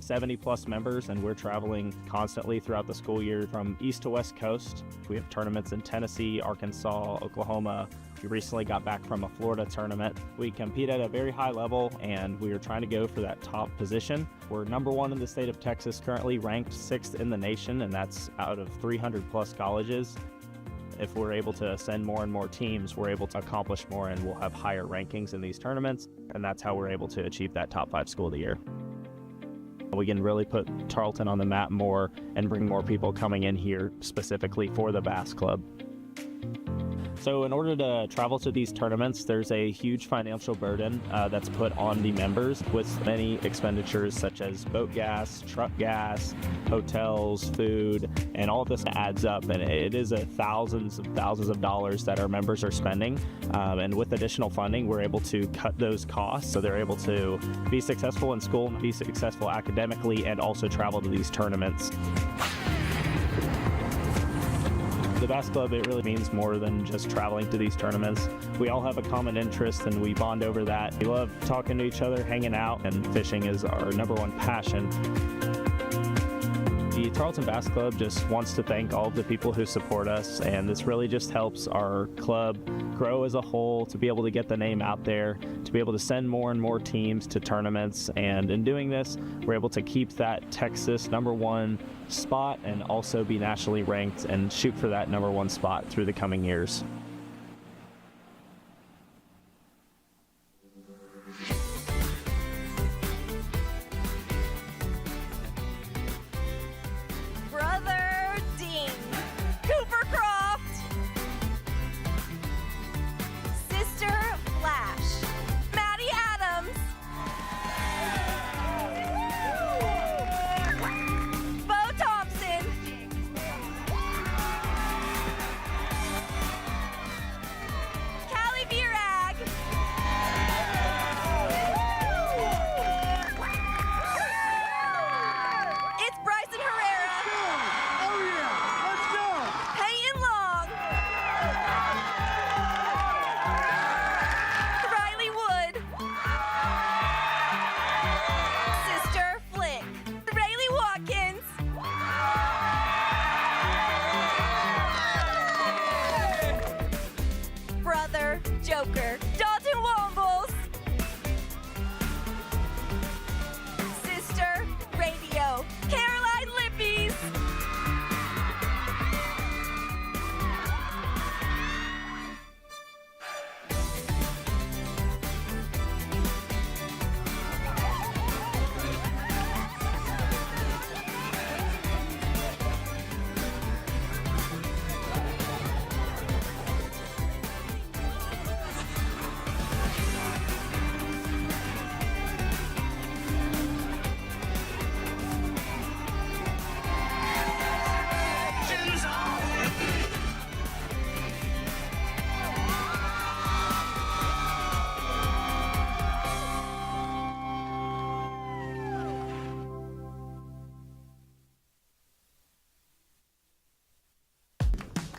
70 plus members, and we're traveling constantly throughout the school year from east to west coast. We have tournaments in Tennessee, Arkansas, Oklahoma. We recently got back from a Florida tournament. We compete at a very high level, and we are trying to go for that top position. We're number one in the state of Texas, currently ranked 6th in the nation, and that's out of 300 plus colleges. If we're able to send more and more teams, we're able to accomplish more, and we'll have higher rankings in these tournaments, and that's how we're able to achieve that top 5 school of the year. We can really put Tarleton on the map more and bring more people coming in here specifically for the bass club. So in order to travel to these tournaments, there's a huge financial burden that's put on the members with many expenditures such as boat gas, truck gas, hotels, food, and all of this adds up, and it is thousands of dollars that our members are spending. And with additional funding, we're able to cut those costs so they're able to be successful in school, be successful academically, and also travel to these tournaments. The Bass Club, it really means more than just traveling to these tournaments. We all have a common interest and we bond over that. We love talking to each other, hanging out, and fishing is our #1 passion. The Tarleton Bass Club just wants to thank all of the people who support us, and this really just helps our club grow as a whole, to be able to get the name out there, to be able to send more and more teams to tournaments, and in doing this, we're able to keep that Texas #1 spot and also be nationally ranked and shoot for that #1 spot through the coming years. Joker, Dalton Wombles, Sister Radio, Caroline Lippies,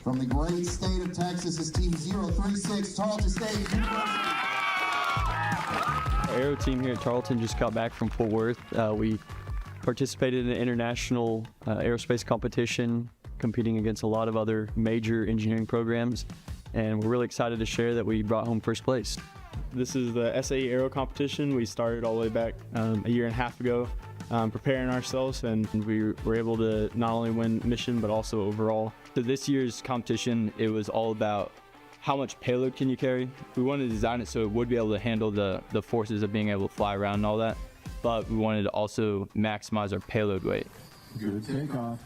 From the great state of Texas is Team 036, Tarleton State University. Our aero team here at Tarleton just got back from Fort Worth. We participated in an international aerospace competition, competing against a lot of other major engineering programs, and we're really excited to share that we brought home first place. This is the SAE Aero competition. We started all the way back a year and a half ago, preparing ourselves, and we were able to not only win mission but also overall. So this year's competition, it was all about how much payload can you carry. We wanted to design it so it would be able to handle the forces of being able to fly around and all that, but we wanted to also maximize our payload weight. Good takeoff.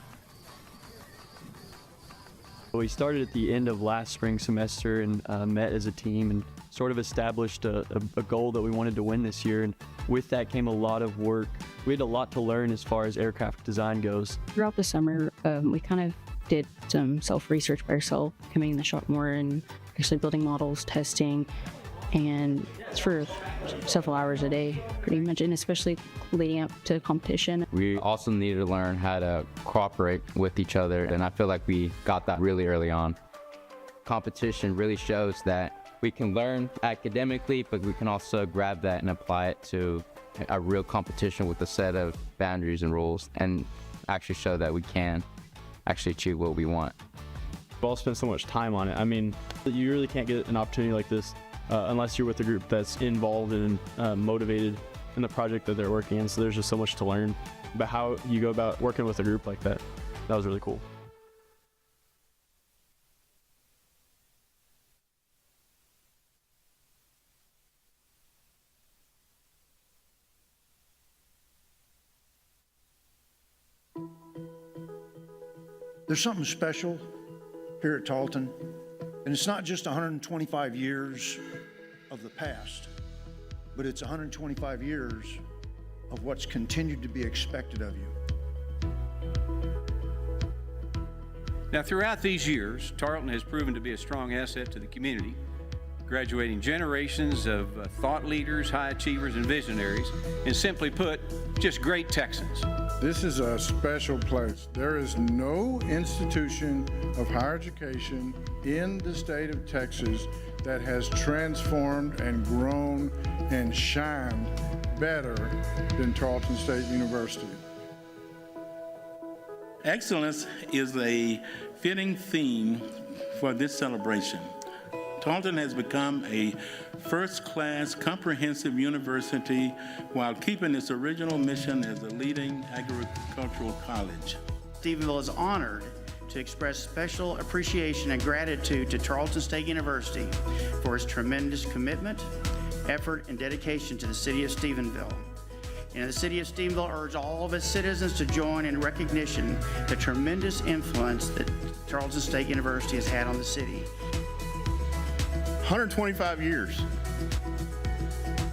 We started at the end of last spring semester and met as a team and sort of established a goal that we wanted to win this year, and with that came a lot of work. We had a lot to learn as far as aircraft design goes. Throughout the summer, we kind of did some self-research by ourselves, coming in the shop more and actually building models, testing, and it's for several hours a day, pretty much, and especially leading up to competition. We also needed to learn how to cooperate with each other, and I feel like we got that really early on. Competition really shows that we can learn academically, but we can also grab that and apply it to a real competition with a set of boundaries and rules, and actually show that we can actually achieve what we want. We've all spent so much time on it. I mean, you really can't get an opportunity like this unless you're with a group that's involved and motivated in the project that they're working in. So there's just so much to learn about how you go about working with a group like that. That was really cool. There's something special here at Tarleton, and it's not just 125 years of the past, but it's 125 years of what's continued to be expected of you. Now, throughout these years, Tarleton has proven to be a strong asset to the community, graduating generations of thought leaders, high achievers, and visionaries, and simply put, just great Texans. This is a special place. There is no institution of higher education in the state of Texas that has transformed and grown and shined better than Tarleton State University. Excellence is a fitting theme for this celebration. Tarleton has become a first-class comprehensive university while keeping its original mission as a leading agricultural college. Stephenville is honored to express special appreciation and gratitude to Tarleton State University for its tremendous commitment, effort, and dedication to the city of Stephenville. And the city of Stephenville urges all of its citizens to join in recognition the tremendous influence that Tarleton State University has had on the city. 125 years.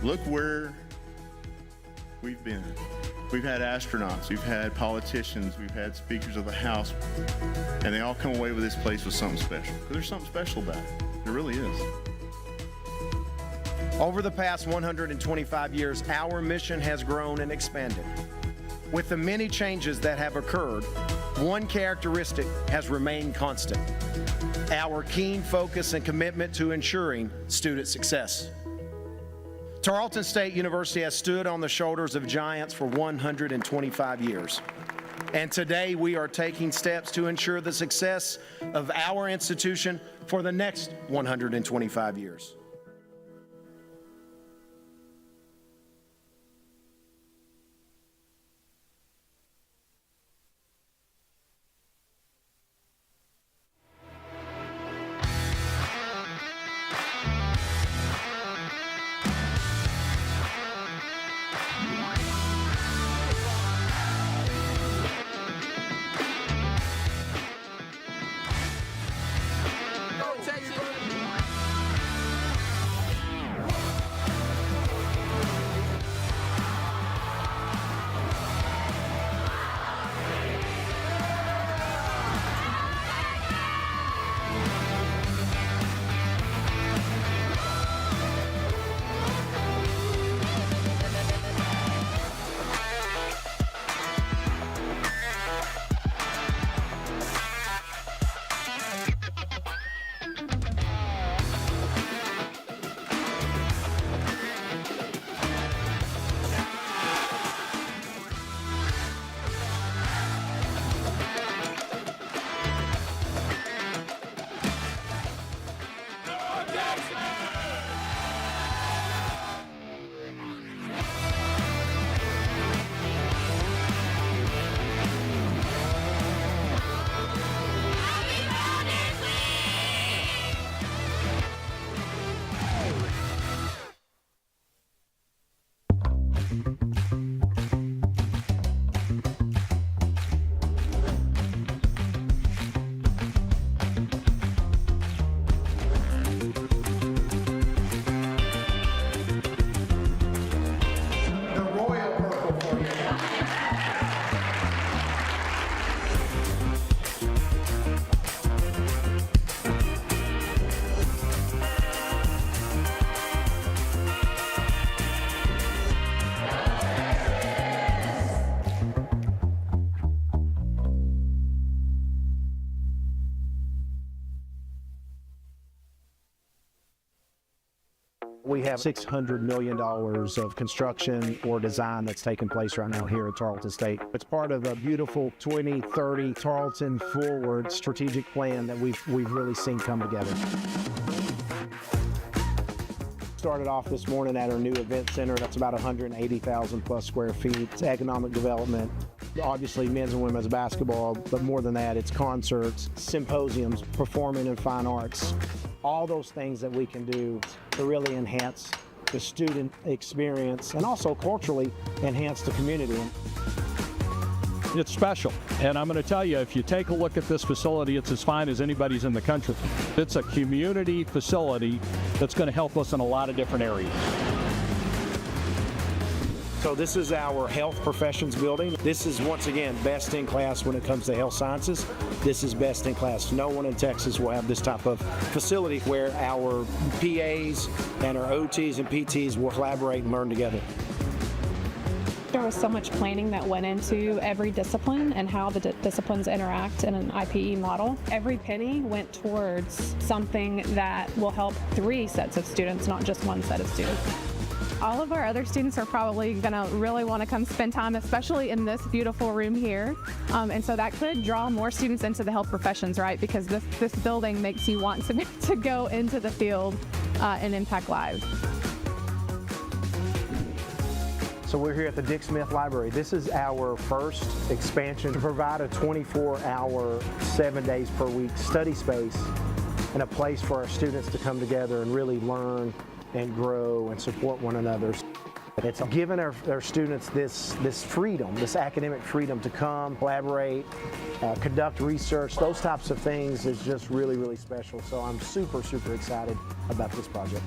Look where we've been. We've had astronauts, we've had politicians, we've had speakers of the House, and they all come away with this place with something special. Because there's something special about it. There really is. Over the past 125 years, our mission has grown and expanded. With the many changes that have occurred, one characteristic has remained constant: our keen focus and commitment to ensuring student success. Tarleton State University has stood on the shoulders of giants for 125 years. And today we are taking steps to ensure the success of our institution for the next 125 years. We have $600 million of construction or design that's taking place right now here at Tarleton State. It's part of a beautiful 2030 Tarleton Forward strategic plan that we've really seen come together. Started off this morning at our new event center. That's about 180,000 plus square feet. It's economic development, obviously men's and women's basketball, but more than that, it's concerts, symposiums, performing and fine arts, all those things that we can do to really enhance the student experience and also culturally enhance the community. It's special, and I'm going to tell you, if you take a look at this facility, it's as fine as anybody's in the country. It's a community facility that's going to help us in a lot of different areas. So this is our health professions building. This is, once again, best in class when it comes to health sciences. This is best in class. No one in Texas will have this type of facility where our PAs and our OTs and PTs will collaborate and learn together. There was so much planning that went into every discipline and how the disciplines interact in an IPE model. Every penny went towards something that will help 3 sets of students, not just 1 set of students. All of our other students are probably going to really want to come spend time, especially in this beautiful room here. And so that could draw more students into the health professions, right? Because this building makes you want to go into the field and impact lives. So we're here at the Dick Smith Library. This is our first expansion to provide a 24-hour, 7 days per week study space and a place for our students to come together and really learn and grow and support one another. It's given our students this freedom, this academic freedom to come, collaborate, conduct research. Those types of things is just really, really special. So I'm super, super excited about this project.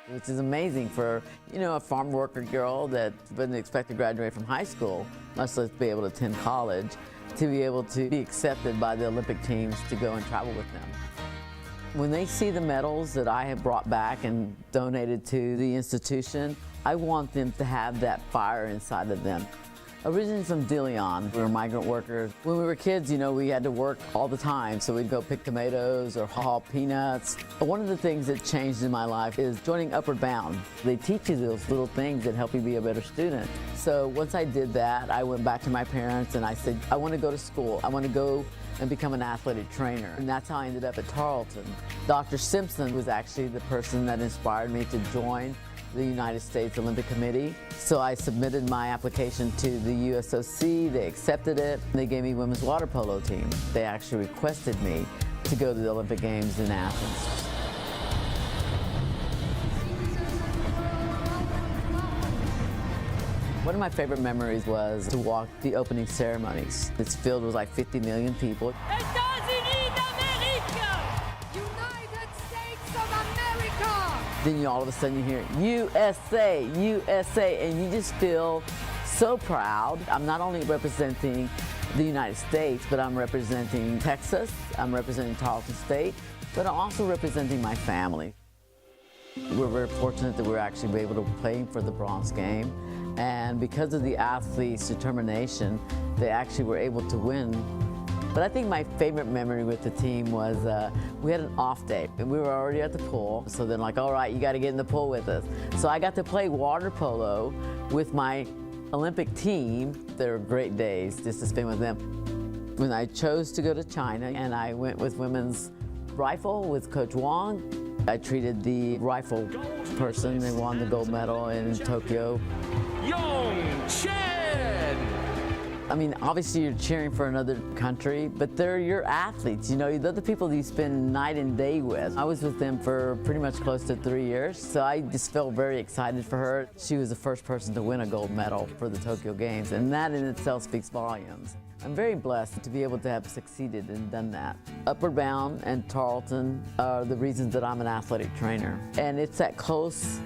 Which is amazing for, a farm worker girl that wasn't expected to graduate from high school, much less be able to attend college, to be able to be accepted by the Olympic teams to go and travel with them. When they see the medals that I have brought back and donated to the institution, I want them to have that fire inside of them. Originally from DeLeon, we were migrant workers. When we were kids, we had to work all the time, so we'd go pick tomatoes or haul peanuts. But one of the things that changed in my life is joining Upward Bound. They teach you those little things that help you be a better student. So once I did that, I went back to my parents and I said, I want to go to school. I want to go and become an athletic trainer. And that's how I ended up at Tarleton. Dr. Simpson was actually the person that inspired me to join the United States Olympic Committee. So I submitted my application to the USOC, they accepted it, they gave me women's water polo team. They actually requested me to go to the Olympic Games in Athens. One of my favorite memories was to walk the opening ceremonies. This field was like 50 million people. Estados Unidos de América! United States then you all of a sudden you hear USA, USA, and you just feel so proud. I'm not only representing the United States, but I'm representing Texas, I'm representing Tarleton State, but I'm also representing my family. We're very fortunate that we're actually able to play for the bronze game, and because of the athletes' determination, they actually were able to win. But I think my favorite memory with the team was we had an off day, and we were already at the pool, so then like, all right, you got to get in the pool with us. So I got to play water polo with my Olympic team. They were great days just to spend with them. When I chose to go to China, and I went with women's rifle with Coach Wong, I treated the rifle person that won the gold medal in Tokyo. Young Chen! I mean, obviously you're cheering for another country, but they're your athletes. You know, they're the people that you spend night and day with. I was with them for pretty much close to 3 years, so I just felt very excited for her. She was the first person to win a gold medal for the Tokyo Games, and that in itself speaks volumes. I'm very blessed to be able to have succeeded and done that. Upward Bound and Tarleton are the reasons that I'm an athletic trainer. And it's that close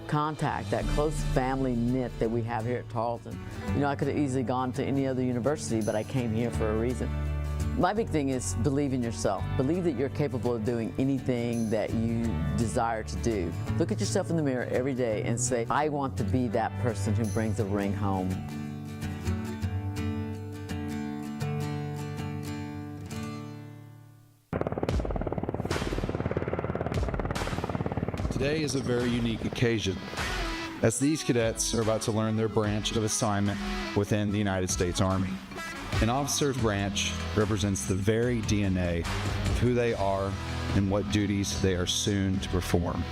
contact, that close family knit that we have here at Tarleton. You know, I could have easily gone to any other university, but I came here for a reason. My big thing is believe in yourself. Believe that you're capable of doing anything that you desire to do. Look at yourself in the mirror every day and say, I want to be that person who brings a ring home. Today is a very unique occasion, as these cadets are about to learn their branch of assignment within the United States Army. An officer's branch represents the very DNA of who they are and what duties they are soon to perform.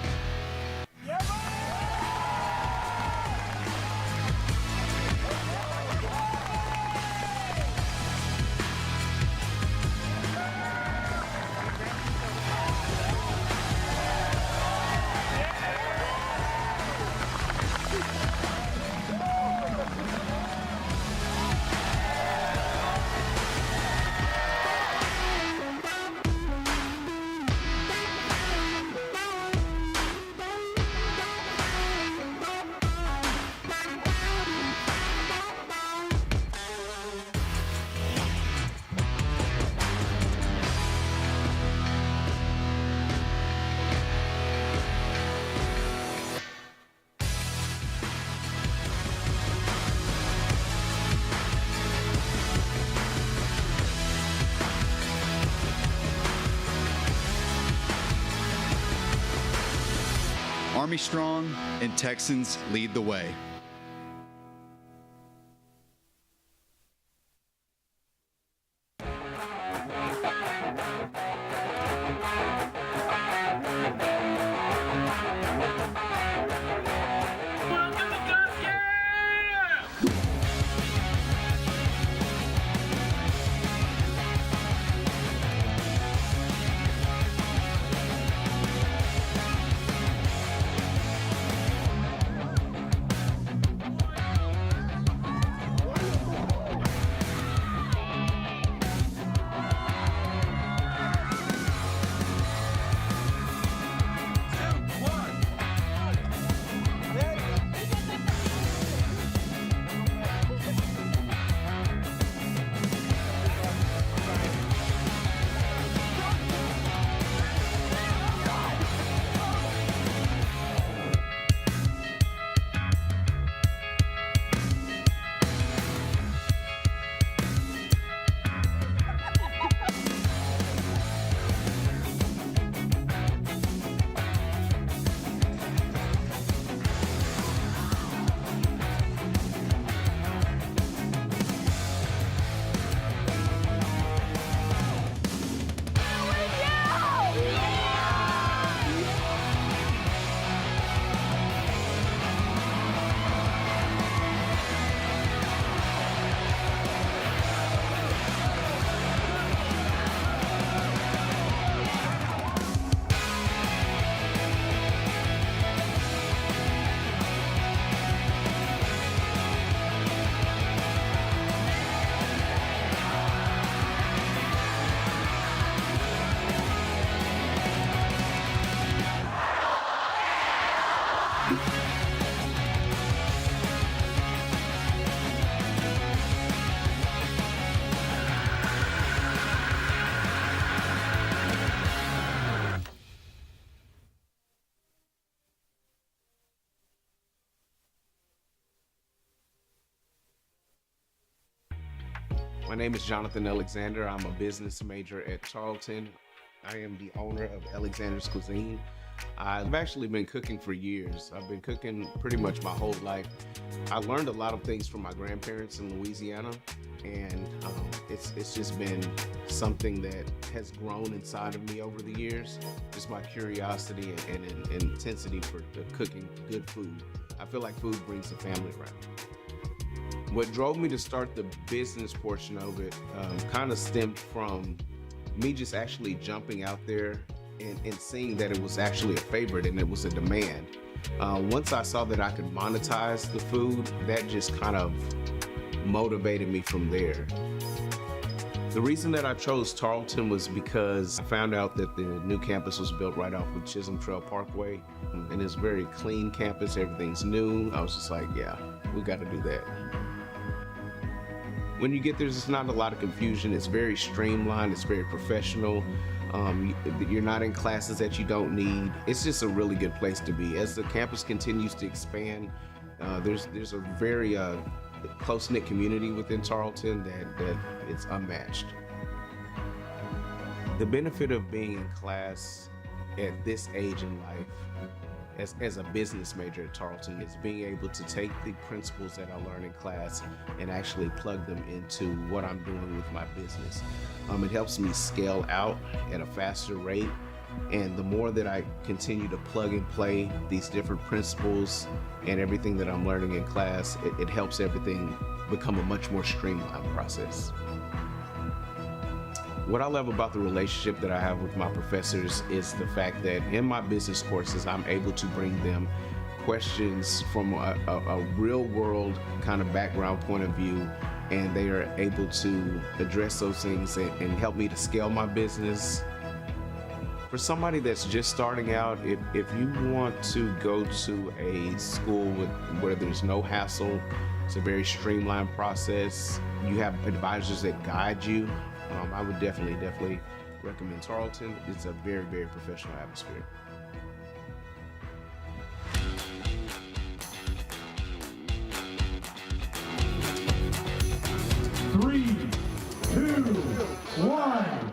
Army strong and Texans lead the way. My name is Jonathan Alexander. I'm a business major at Tarleton. I am the owner of Alexander's Cuisine. I've actually been cooking for years. I've been cooking pretty much my whole life. I learned a lot of things from my grandparents in Louisiana, and it's just been something that has grown inside of me over the years. Just my curiosity and intensity for cooking good food. I feel like food brings the family around. What drove me to start the business portion of it kind of stemmed from me just actually jumping out there and seeing that it was actually a favorite and it was a demand. Once I saw that I could monetize the food, that just kind of motivated me from there. The reason that I chose Tarleton was because I found out that the new campus was built right off of Chisholm Trail Parkway, and it's a very clean campus, everything's new. I was just like, yeah, we got to do that. When you get there, there's not a lot of confusion. It's very streamlined, it's very professional. You're not in classes that you don't need. It's just a really good place to be. As the campus continues to expand, there's a very close-knit community within Tarleton that it's unmatched. The benefit of being in class at this age in life as a business major at Tarleton is being able to take the principles that I learn in class and actually plug them into what I'm doing with my business. It helps me scale out at a faster rate, and the more that I continue to plug and play these different principles and everything that I'm learning in class, it helps everything become a much more streamlined process. What I love about the relationship that I have with my professors is the fact that in my business courses, I'm able to bring them questions from a real world kind of background point of view, and they are able to address those things and help me to scale my business. For somebody that's just starting out, if you want to go to a school where there's no hassle, it's a very streamlined process, you have advisors that guide you, I would definitely recommend Tarleton. It's a very, very professional atmosphere. Three, two, one.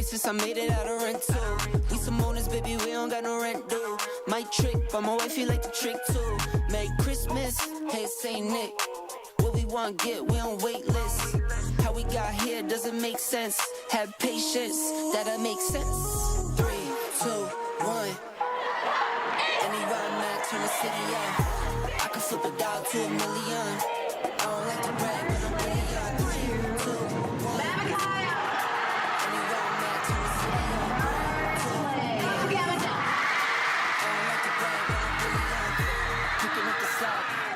Since I made it out of rent too. We some owners, baby, we don't got no rent due. My trick, but my wife, you like the trick too. Merry Christmas, hey Saint Nick. What we want, get, we on wait list. How we got here doesn't make sense. Have patience, that'll make sense. 3, 2, 1. Anywhere I'm at, turn the city up. I can flip a dial to $1 million. I don't like to brag, but I'm really on 3, 2, 1.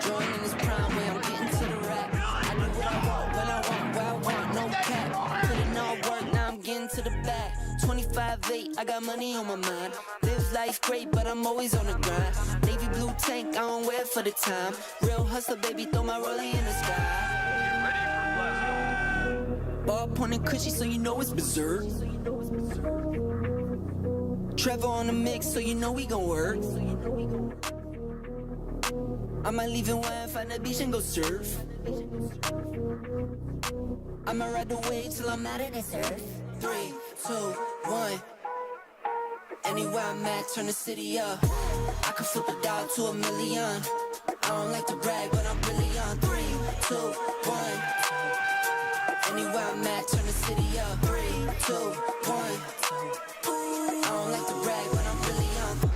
Joining this prime way, I'm getting to the rap. I do what I want, when I want, where I want, no cap. Put in all work, now I'm getting to the back. 25-8, I got money on my mind. Live life great, but I'm always on the grind. Navy blue tank, I don't wear it for the time. Real hustler, baby, throw my rollie in the sky. Ball pointing cushy, so you know it's berserk. Trevor on the mix, so you know we gon' work. I might leave in one, find a beach and go surf. I'ma ride the wave till I'm out of this earth. 3, 2, 1. Anywhere I'm at, turn the city up. I can flip a dollar to $1 million. I don't like to brag, but I'm really on. 3, 2, 1. Anywhere I'm at, turn the city up. 3, 2, 1. I don't like to brag, but I'm really on.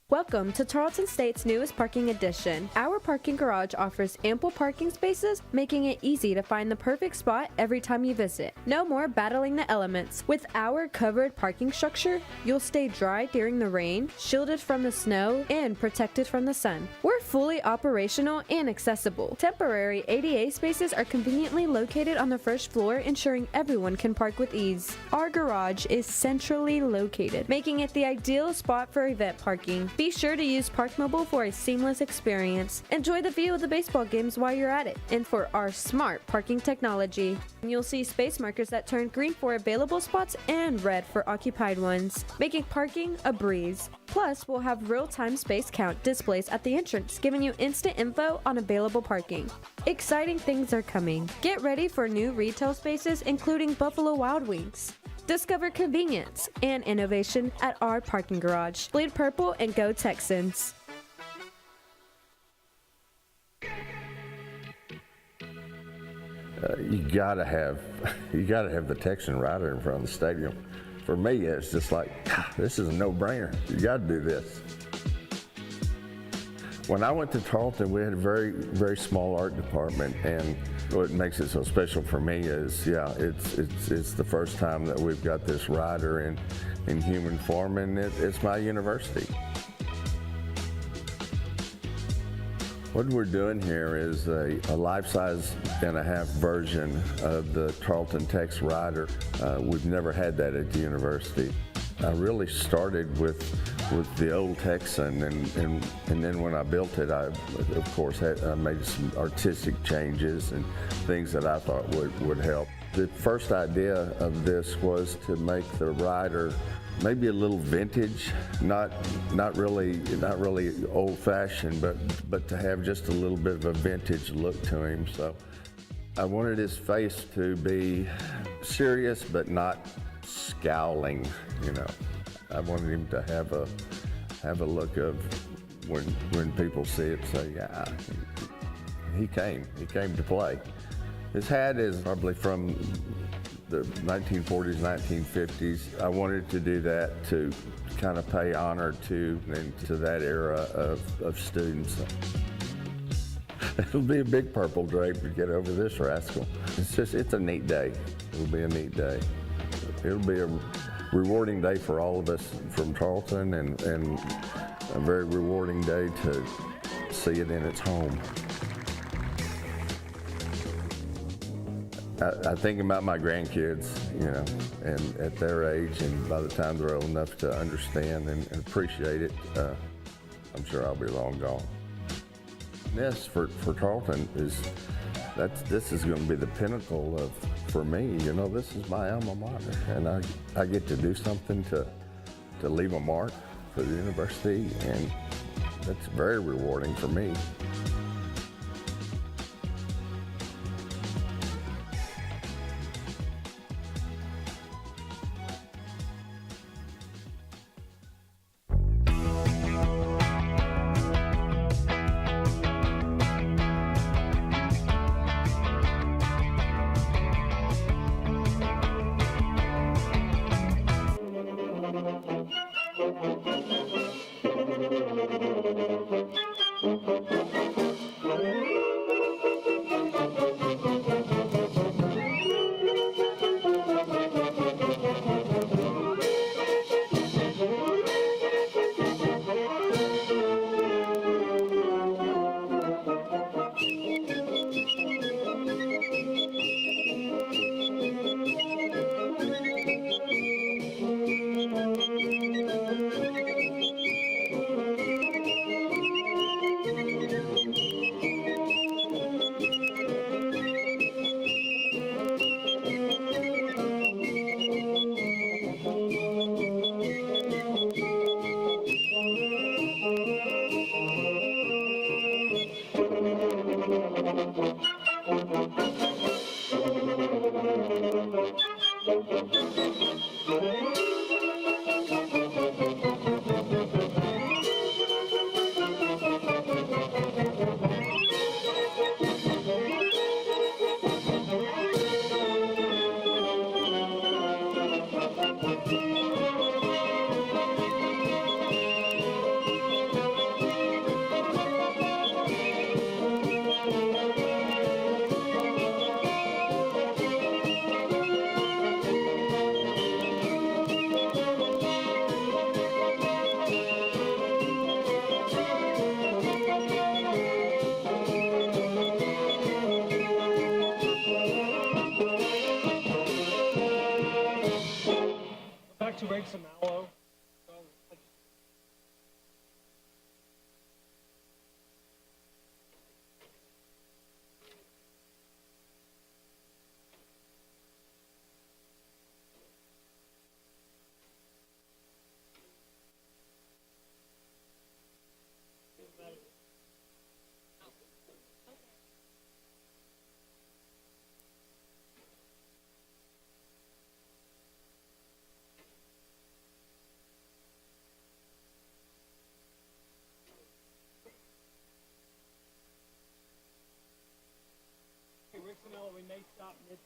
Welcome to Tarleton State's newest parking addition. Our parking garage offers ample parking spaces, making it easy to find the perfect spot every time you visit. No more battling the elements. With our covered parking structure, you'll stay dry during the rain, shielded from the snow, and protected from the sun. We're fully operational and accessible. Temporary ADA spaces are conveniently located on the first floor, ensuring everyone can park with ease. Our garage is centrally located, making it the ideal spot for event parking. Be sure to use Park Mobile for a seamless experience. Enjoy the view of the baseball games while you're at it, and for our smart parking technology. You'll see space markers that turn green for available spots and red for occupied ones, making parking a breeze. Plus, we'll have real-time space count displays at the entrance, giving you instant info on available parking. Exciting things are coming. Get ready for new retail spaces, including Buffalo Wild Wings. Discover convenience and innovation at our parking garage. Bleed purple and go Texans. You gotta have the Texan rider in front of the stadium. For me, it's just like, this is a no-brainer. You gotta do this. When I went to Tarleton, we had a very, very small art department, and what makes it so special for me is, it's the first time that we've got this rider in human form, and it's my university. What we're doing here is a life-size and a half version of the Tarleton Tex rider. We've never had that at the university. I really started with the old Texan, and then when I built it, I of course I made some artistic changes and things that I thought would help. The first idea of this was to make the rider maybe a little vintage, not really old-fashioned, but to have just a little bit of a vintage look to him. So I wanted his face to be serious but not scowling, you know. I wanted him to have a look of when people see it, say, yeah, he came to play. His hat is probably from the 1940s, 1950s. I wanted to do that to kind of pay honor to that era of students. It'll be a big purple drape to get over this rascal. It's a neat day. It'll be a neat day. It'll be a rewarding day for all of us from Tarleton, and a very rewarding day to see it in its home. I think about my grandkids, you know, and at their age, and by the time they're old enough to understand and appreciate it, I'm sure I'll be long gone. This for Tarleton this is going to be the pinnacle of, for me, you know, this is my alma mater, and I get to do something to leave a mark for the university, and that's very rewarding for me. Back to make some mallow. We may stop mid.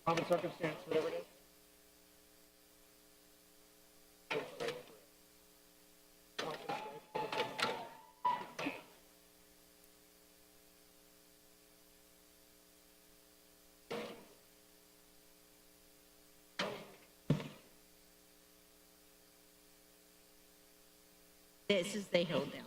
Common circumstance, whatever it is. This is they hold down.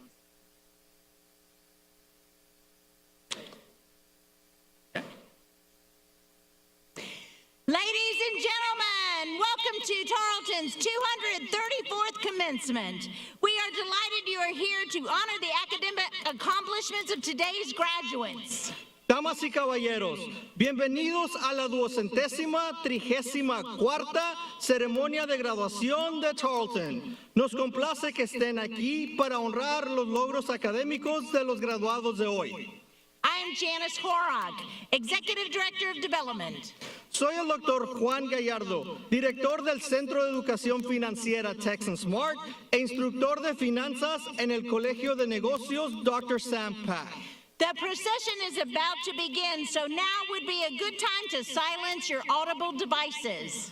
Ladies and gentlemen, welcome to Tarleton's 234th commencement. We are delighted you are here to honor the academic accomplishments of today's graduates. Damas y caballeros, bienvenidos a la 234ª ceremonia de graduación de Tarleton. Nos complace que estén aquí para honrar los logros académicos de los graduados de hoy. I am Janice Horag, Executive Director of Development. Soy el Dr. Juan Gallardo, director del Centro de Educación Financiera Texan Smart e instructor de finanzas en el Colegio de Negocios Dr. Sam Pack. The procession is about to begin, so now would be a good time to silence your audible devices.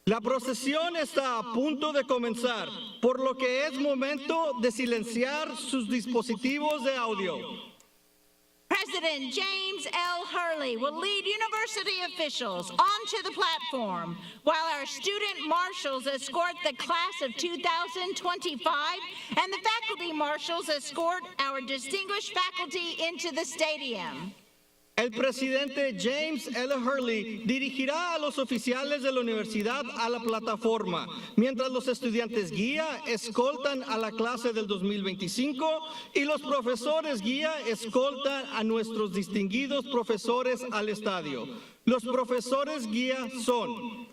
La procesión está a punto de comenzar, por lo que es momento de silenciar sus dispositivos de audio. President James L. Hurley will lead university officials onto the platform while our student marshals escort the class of 2025 and the faculty marshals escort our distinguished faculty into the stadium. El presidente James L. Hurley dirigirá a los oficiales de la universidad a la plataforma, mientras los estudiantes guía escoltan a la clase del 2025 y los profesores guía escoltan a nuestros distinguidos profesores al estadio. Los profesores guía son: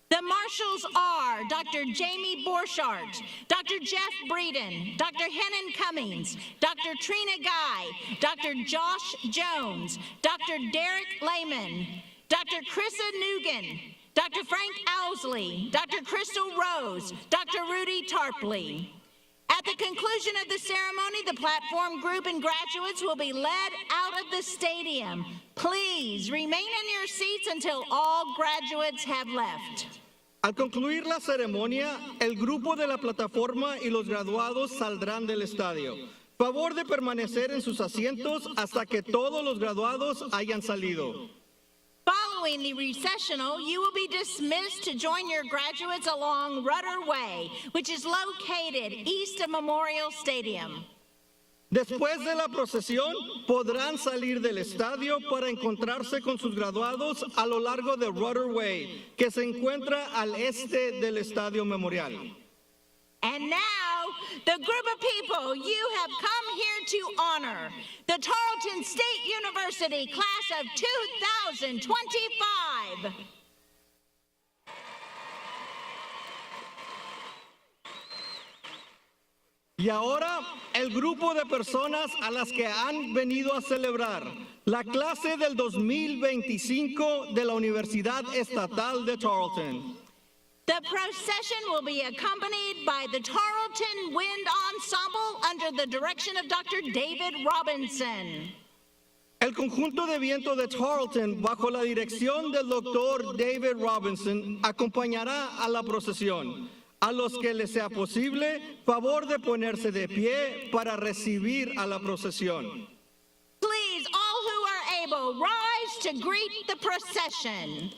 the marshals are Dr. Jamie Borchardt, Dr. Jeff Breeden, Dr. Hennon Cummings, Dr. Trina Guy, Dr. Josh Jones, Dr. Derek Lehman, Dr. Krissa Nugan, Dr. Frank Owsley, Dr. Crystal Rose, Dr. Rudy Tarpley. At the conclusion of the ceremony, the platform group and graduates will be led out of the stadium. Please remain in your seats until all graduates have left. Al concluir la ceremonia, el grupo de la plataforma y los graduados saldrán del estadio. Favor de permanecer en sus asientos hasta que todos los graduados hayan salido. Following the recessional, you will be dismissed to join your graduates along Rudder Way, which is located east of Memorial Stadium. Después de la procesión, podrán salir del estadio para encontrarse con sus graduados a lo largo de Rudder Way, que se encuentra al este del Estadio Memorial. And now, the group of people you have come here to honor, the Tarleton State University class of 2025. Y ahora, el grupo de personas a las que han venido a celebrar la clase del 2025 de la Universidad Estatal de Tarleton. The procession will be accompanied by the Tarleton Wind Ensemble under the direction of Dr. David Robinson. El conjunto de viento de Tarleton, bajo la dirección del Dr. David Robinson, acompañará a la procesión. A los que les sea posible, favor de ponerse de pie para recibir a la procesión. Please, all who are able, rise to greet the procession.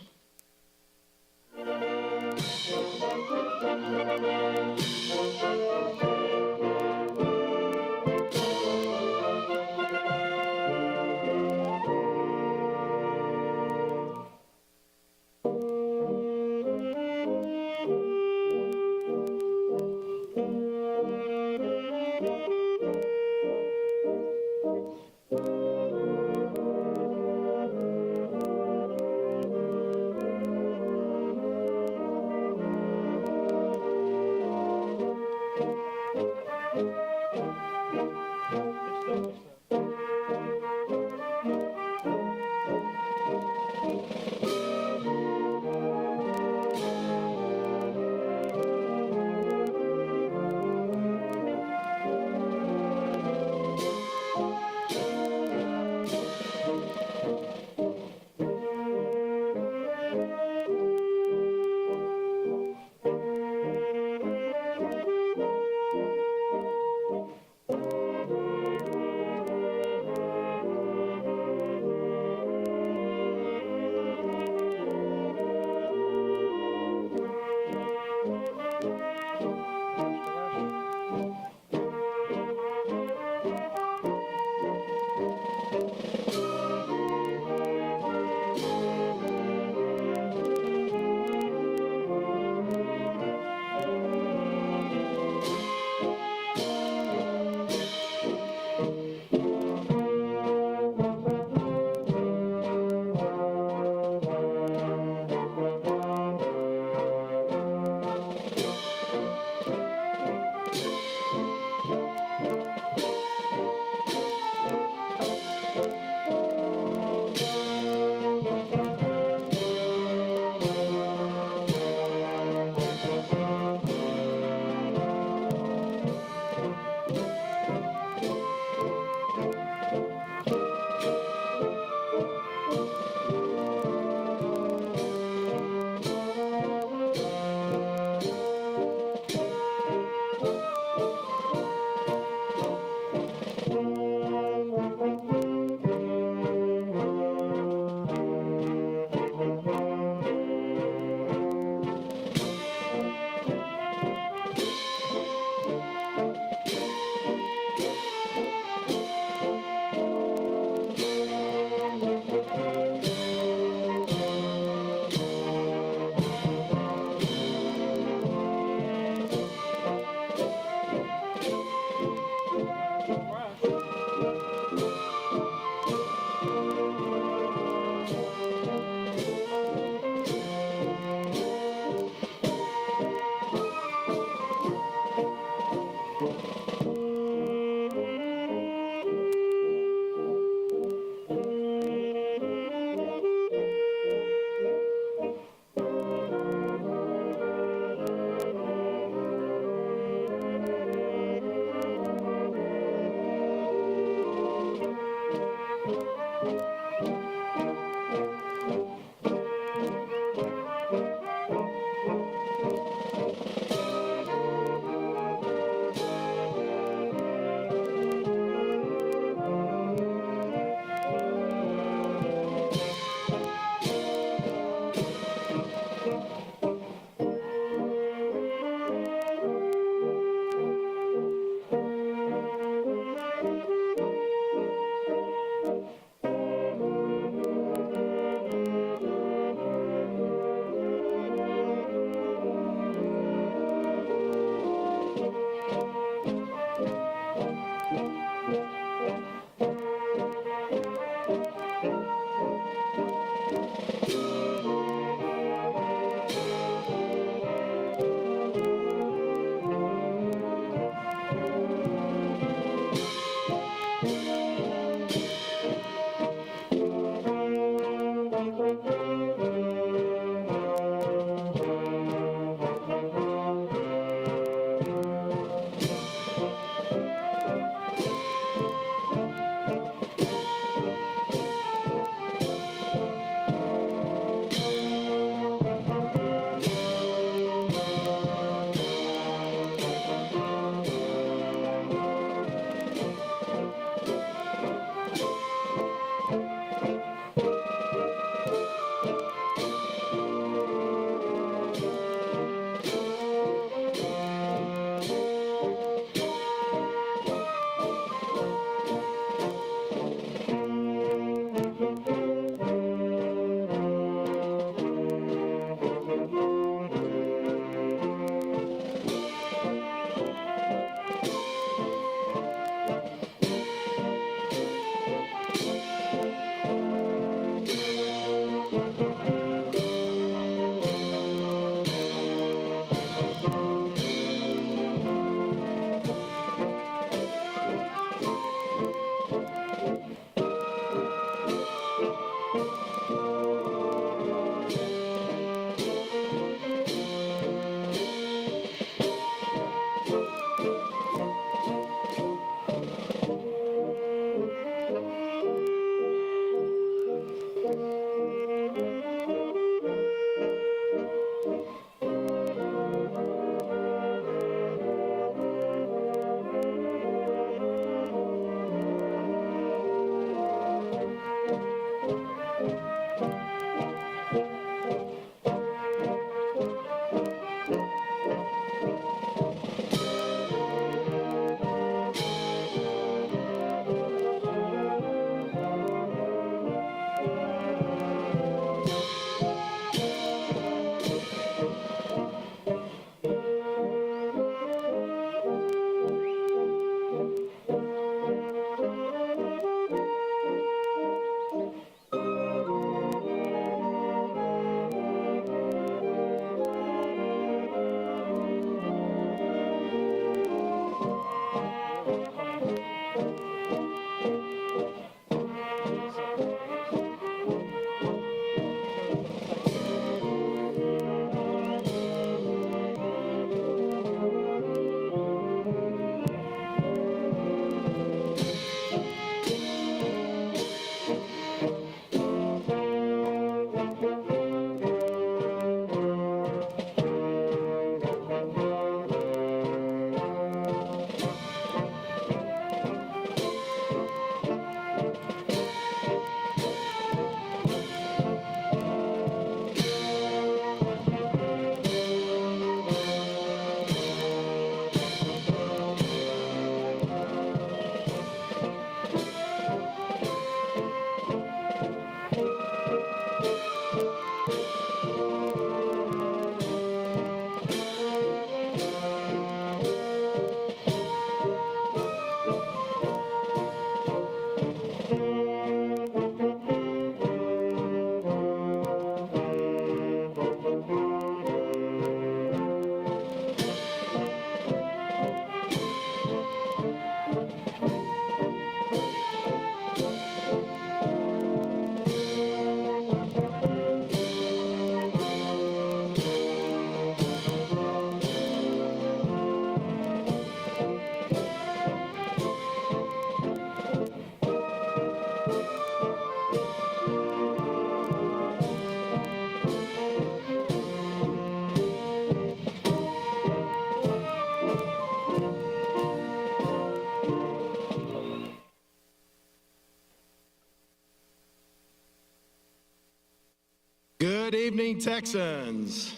Good evening, Texans.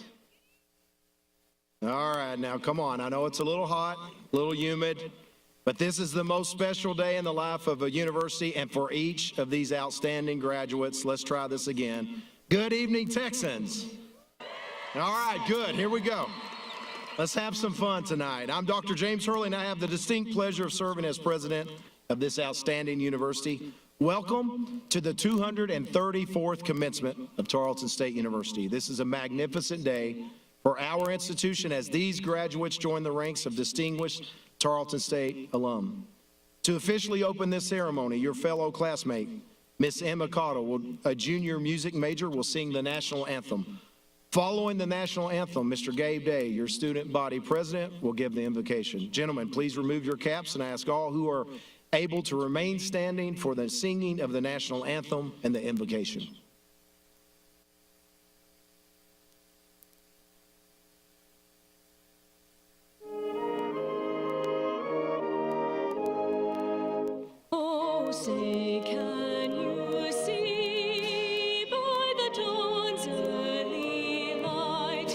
All right, now come on. I know it's a little hot, a little humid, but this is the most special day in the life of a university, and for each of these outstanding graduates, let's try this again. Good evening, Texans. All right, good. Here we go. Let's have some fun tonight. I'm Dr. James Hurley, and I have the distinct pleasure of serving as president of this outstanding university. Welcome to the 234th commencement of Tarleton State University. This is a magnificent day for our institution as these graduates join the ranks of distinguished Tarleton State alum. To officially open this ceremony, your fellow classmate, Miss Emma Cottle, a junior music major, will sing the national anthem. Following the national anthem, Mr. Gabe Day, your student body president, will give the invocation. Gentlemen, please remove your caps, and I ask all who are able to remain standing for the singing of the national anthem and the invocation. Oh, say, can you see by the dawn's early light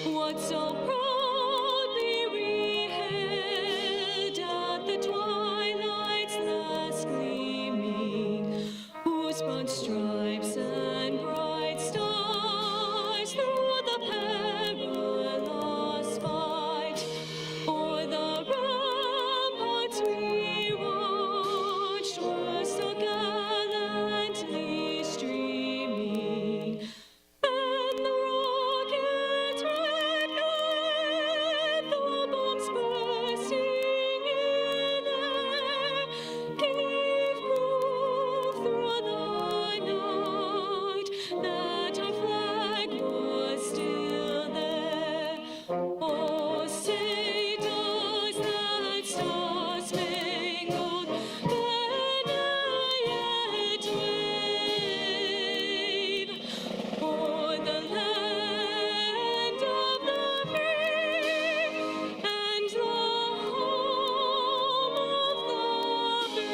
what so proudly we hailed at the twilight's last gleaming, whose broad stripes and bright stars through the perilous fight o'er the ramparts we watched were so gallantly streaming, and the rocket's red glare, the bombs bursting in air, gave proof through the night that our flag was still there. Oh, say does that star-spangled banner yet wave o'er the land of the free and the home of the brave?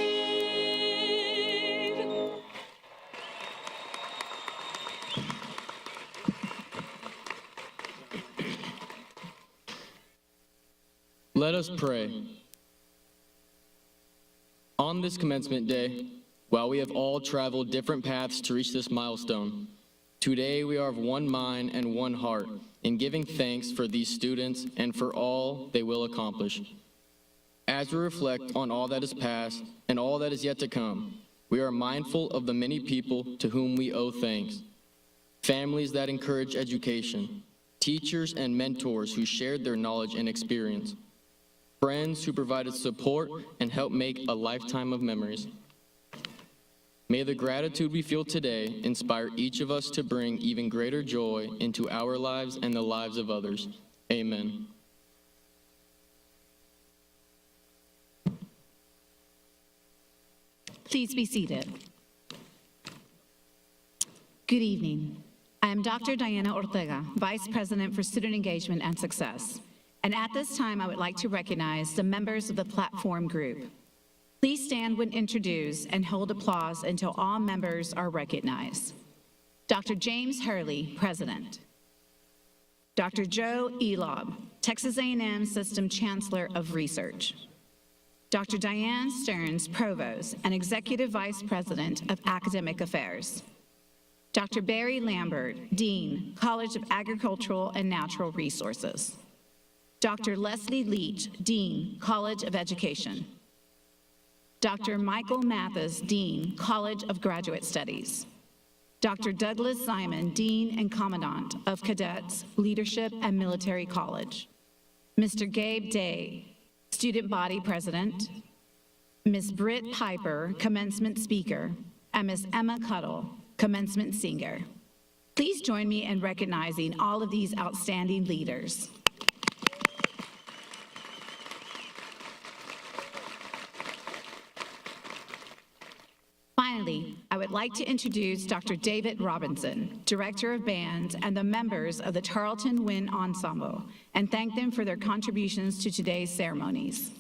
Let us pray. On this commencement day, while we have all traveled different paths to reach this milestone, today we are of one mind and one heart in giving thanks for these students and for all they will accomplish. As we reflect on all that is past and all that is yet to come, we are mindful of the many people to whom we owe thanks. Families that encourage education, teachers and mentors who shared their knowledge and experience, friends who provided support and helped make a lifetime of memories. May the gratitude we feel today inspire each of us to bring even greater joy into our lives and the lives of others. Amen. Please be seated. Good evening. I am Dr. Diana Ortega, Vice President for Student Engagement and Success. And at this time, I would like to recognize the members of the platform group. Please stand when introduced and hold applause until all members are recognized. Dr. James Hurley, President. Dr. Joe Elob, Texas A&M System Chancellor of Research. Dr. Diane Stearns, Provost and Executive Vice President of Academic Affairs. Dr. Barry Lambert, Dean, College of Agricultural and Natural Resources. Dr. Leslie Leach, Dean, College of Education. Dr. Michael Mathis, Dean, College of Graduate Studies. Dr. Douglas Simon, Dean and Commandant of Cadets, Leadership and Military College. Mr. Gabe Day, Student Body President. Ms. Britt Piper, Commencement Speaker, and Ms. Emma Cuttle, Commencement Singer. Please join me in recognizing all of these outstanding leaders. Finally, I would like to introduce Dr. David Robinson, Director of Band, and the members of the Tarleton Wind Ensemble, and thank them for their contributions to today's ceremonies.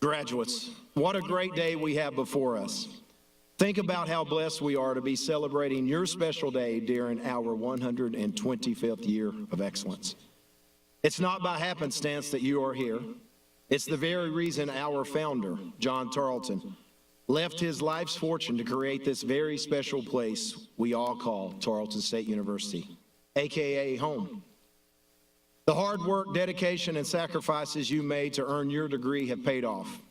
Graduates, what a great day we have before us. Think about how blessed we are to be celebrating your special day during our 125th year of excellence. It's not by happenstance that you are here. It's the very reason our founder, John Tarleton, left his life's fortune to create this very special place we all call Tarleton State University, AKA home. The hard work, dedication, and sacrifices you made to earn your degree have paid off.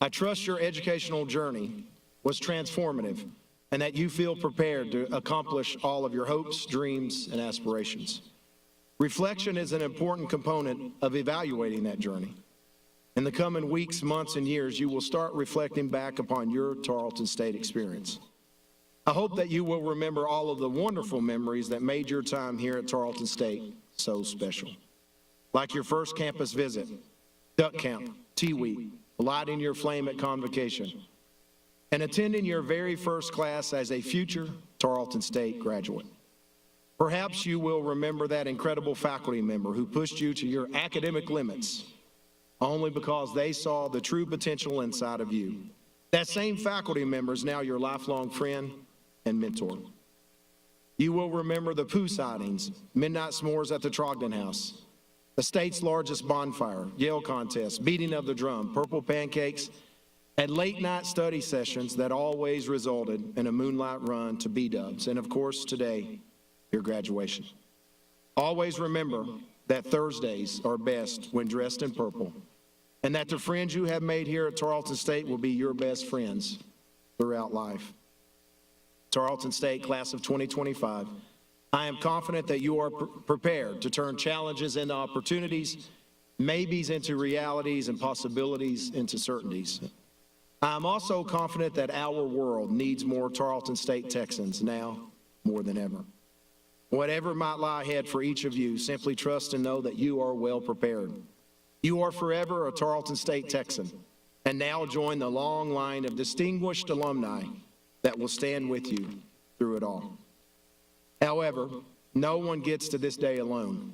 I trust your educational journey was transformative and that you feel prepared to accomplish all of your hopes, dreams, and aspirations. Reflection is an important component of evaluating that journey. In the coming weeks, months, and years, you will start reflecting back upon your Tarleton State experience. I hope that you will remember all of the wonderful memories that made your time here at Tarleton State so special. Like your first campus visit, duck camp, tea week, lighting your flame at convocation, and attending your very first class as a future Tarleton State graduate. Perhaps you will remember that incredible faculty member who pushed you to your academic limits only because they saw the true potential inside of you. That same faculty member is now your lifelong friend and mentor. You will remember the poo sightings, midnight s'mores at the Trogdon House, the state's largest bonfire, Yale contest, beating of the drum, purple pancakes, and late-night study sessions that always resulted in a moonlight run to B-dubs, and of course today, your graduation. Always remember that Thursdays are best when dressed in purple, and that the friends you have made here at Tarleton State will be your best friends throughout life. Tarleton State class of 2025, I am confident that you are prepared to turn challenges into opportunities, maybes into realities, and possibilities into certainties. I am also confident that our world needs more Tarleton State Texans now more than ever. Whatever might lie ahead for each of you, simply trust and know that you are well prepared. You are forever a Tarleton State Texan, and now join the long line of distinguished alumni that will stand with you through it all. However, no one gets to this day alone.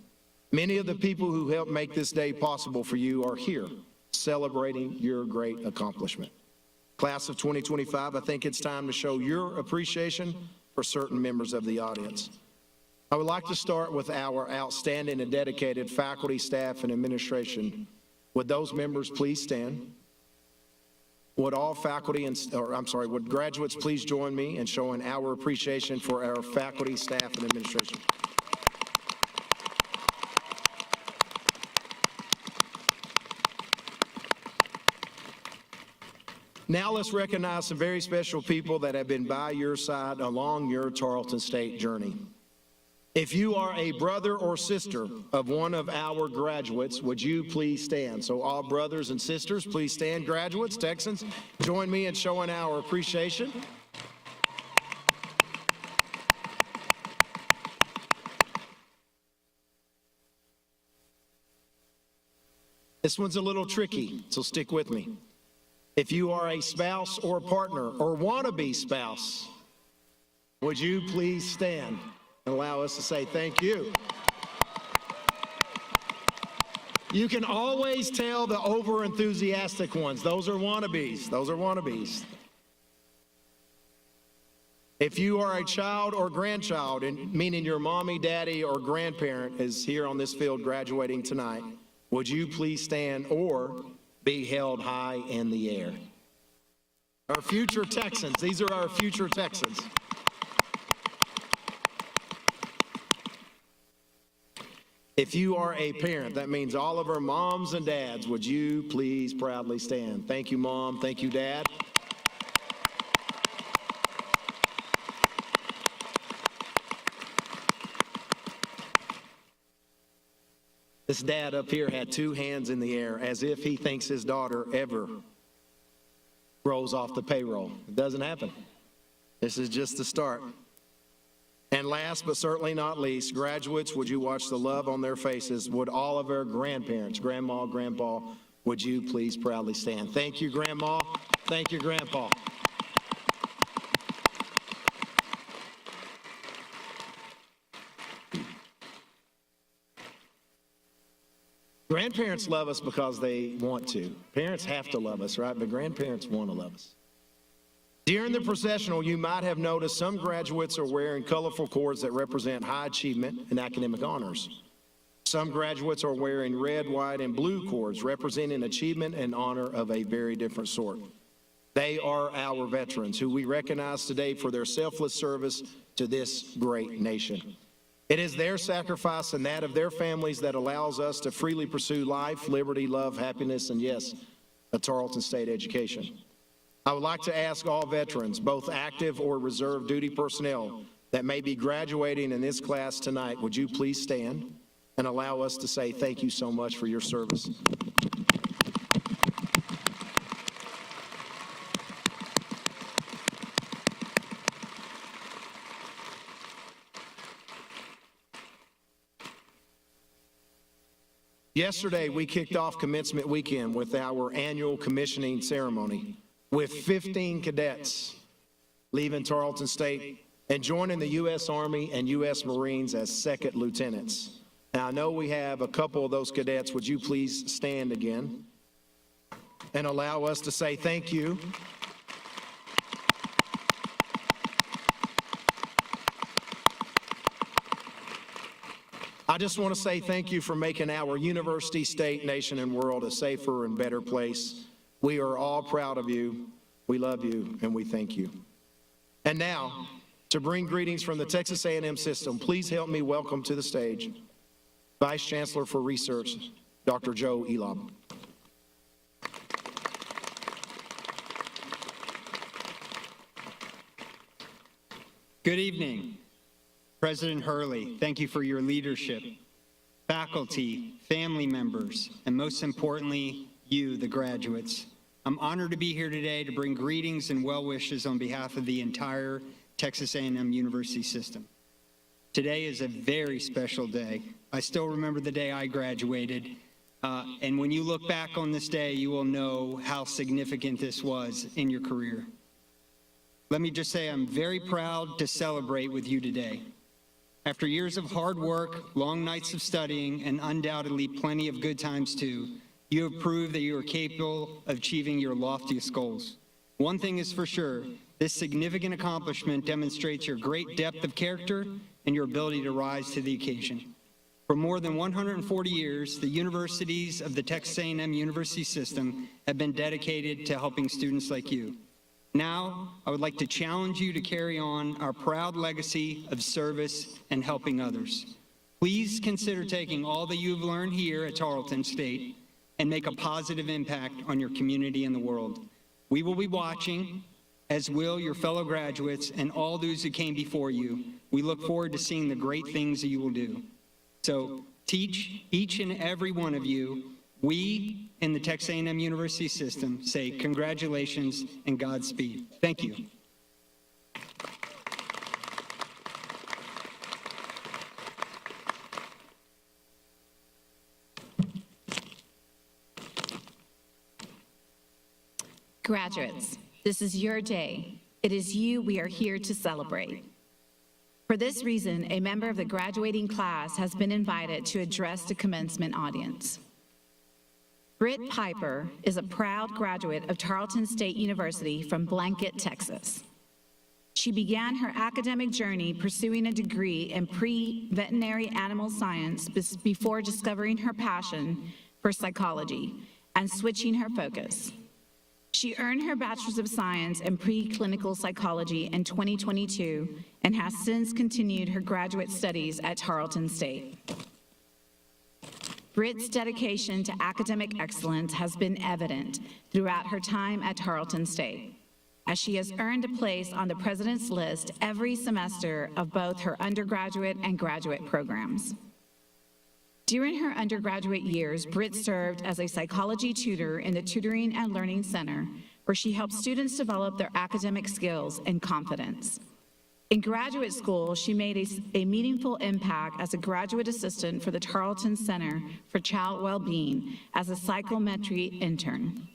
Many of the people who helped make this day possible for you are here, celebrating your great accomplishment. Class of 2025, I think it's time to show your appreciation for certain members of the audience. I would like to start with our outstanding and dedicated faculty, staff, and administration. Would those members please stand? Would all faculty would graduates please join me in showing our appreciation for our faculty, staff, and administration? Now let's recognize some very special people that have been by your side along your Tarleton State journey. If you are a brother or sister of one of our graduates, would you please stand? So all brothers and sisters, please stand. Graduates, Texans, join me in showing our appreciation. This one's a little tricky, so stick with me. If you are a spouse or partner or wannabe spouse, would you please stand and allow us to say thank you? You can always tell the over-enthusiastic ones. Those are wannabes. Those are wannabes. If you are a child or grandchild, meaning your mommy, daddy, or grandparent is here on this field graduating tonight, would you please stand or be held high in the air? Our future Texans. These are our future Texans. If you are a parent, that means all of our moms and dads, would you please proudly stand? Thank you, Mom. Thank you, Dad. This dad up here had two hands in the air as if he thinks his daughter ever rolls off the payroll. It doesn't happen. This is just the start. And last but certainly not least, graduates, would you watch the love on their faces? Would all of our grandparents, grandma, grandpa, would you please proudly stand? Thank you, Grandma. Thank you, Grandpa. Grandparents love us because they want to. Parents have to love us, right? But grandparents want to love us. During the processional, you might have noticed some graduates are wearing colorful cords that represent high achievement and academic honors. Some graduates are wearing red, white, and blue cords representing achievement and honor of a very different sort. They are our veterans who we recognize today for their selfless service to this great nation. It is their sacrifice and that of their families that allows us to freely pursue life, liberty, love, happiness, and yes, a Tarleton State education. I would like to ask all veterans, both active or reserve duty personnel, that may be graduating in this class tonight, would you please stand and allow us to say thank you so much for your service. Yesterday, we kicked off commencement weekend with our annual commissioning ceremony, with 15 cadets leaving Tarleton State and joining the U.S. Army and U.S. Marines as second lieutenants. Now, I know we have a couple of those cadets. Would you please stand again and allow us to say thank you? I just want to say thank you for making our university, state, nation, and world a safer and better place. We are all proud of you. We love you, and we thank you. And now, to bring greetings from the Texas A&M system, please help me welcome to the stage Vice Chancellor for Research, Dr. Joe Elob. Good evening. President Hurley, thank you for your leadership. Faculty, family members, and most importantly, you, the graduates. I'm honored to be here today to bring greetings and well wishes on behalf of the entire Texas A&M University system. Today is a very special day. I still remember the day I graduated, and when you look back on this day, you will know how significant this was in your career. Let me just say I'm very proud to celebrate with you today. After years of hard work, long nights of studying, and undoubtedly plenty of good times too, you have proved that you are capable of achieving your loftiest goals. One thing is for sure, this significant accomplishment demonstrates your great depth of character and your ability to rise to the occasion. For more than 140 years, the universities of the Texas A&M University system have been dedicated to helping students like you. Now, I would like to challenge you to carry on our proud legacy of service and helping others. Please consider taking all that you've learned here at Tarleton State and make a positive impact on your community and the world. We will be watching, as will your fellow graduates and all those who came before you. We look forward to seeing the great things that you will do. So teach each and every one of you. We in the Texas A&M University system say congratulations and Godspeed. Thank you. Graduates, this is your day. It is you we are here to celebrate. For this reason, a member of the graduating class has been invited to address the commencement audience. Britt Piper is a proud graduate of Tarleton State University from Blanket, Texas. She began her academic journey pursuing a degree in pre-veterinary animal science before discovering her passion for psychology and switching her focus. She earned her Bachelor's of Science in Preclinical Psychology in 2022 and has since continued her graduate studies at Tarleton State. Britt's dedication to academic excellence has been evident throughout her time at Tarleton State, as she has earned a place on the President's list every semester of both her undergraduate and graduate programs. During her undergraduate years, Britt served as a psychology tutor in the Tutoring and Learning Center, where she helped students develop their academic skills and confidence. In graduate school, she made a meaningful impact as a graduate assistant for the Tarleton Center for Child Well-Being as a psychometry intern,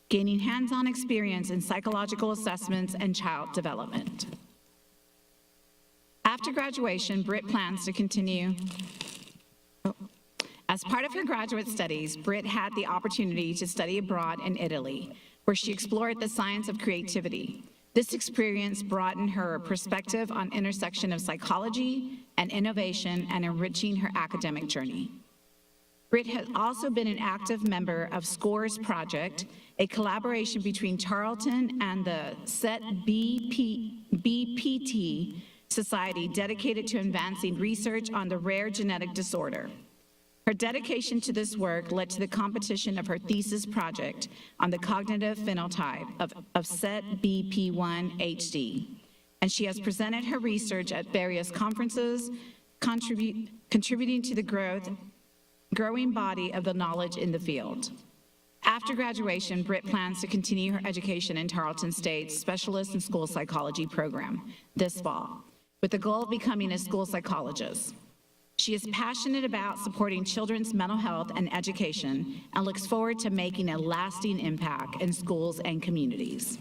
gaining hands-on experience in psychological assessments and child development. After graduation, Britt plans to continue As part of her graduate studies, Britt had the opportunity to study abroad in Italy, where she explored the science of creativity. This experience broadened her perspective on intersection of psychology and innovation and enriching her academic journey. Britt has also been an active member of SCORES Project, a collaboration between Tarleton and the SET BPT Society dedicated to advancing research on the rare genetic disorder. Her dedication to this work led to the competition of her thesis project on the cognitive phenotype of SET BP1 HD, and she has presented her research at various conferences, contributing to the growing body of the knowledge in the field. After graduation, Britt plans to continue her education in Tarleton State's Specialist in School Psychology program this fall, with the goal of becoming a school psychologist. She is passionate about supporting children's mental health and education and looks forward to making a lasting impact in schools and communities.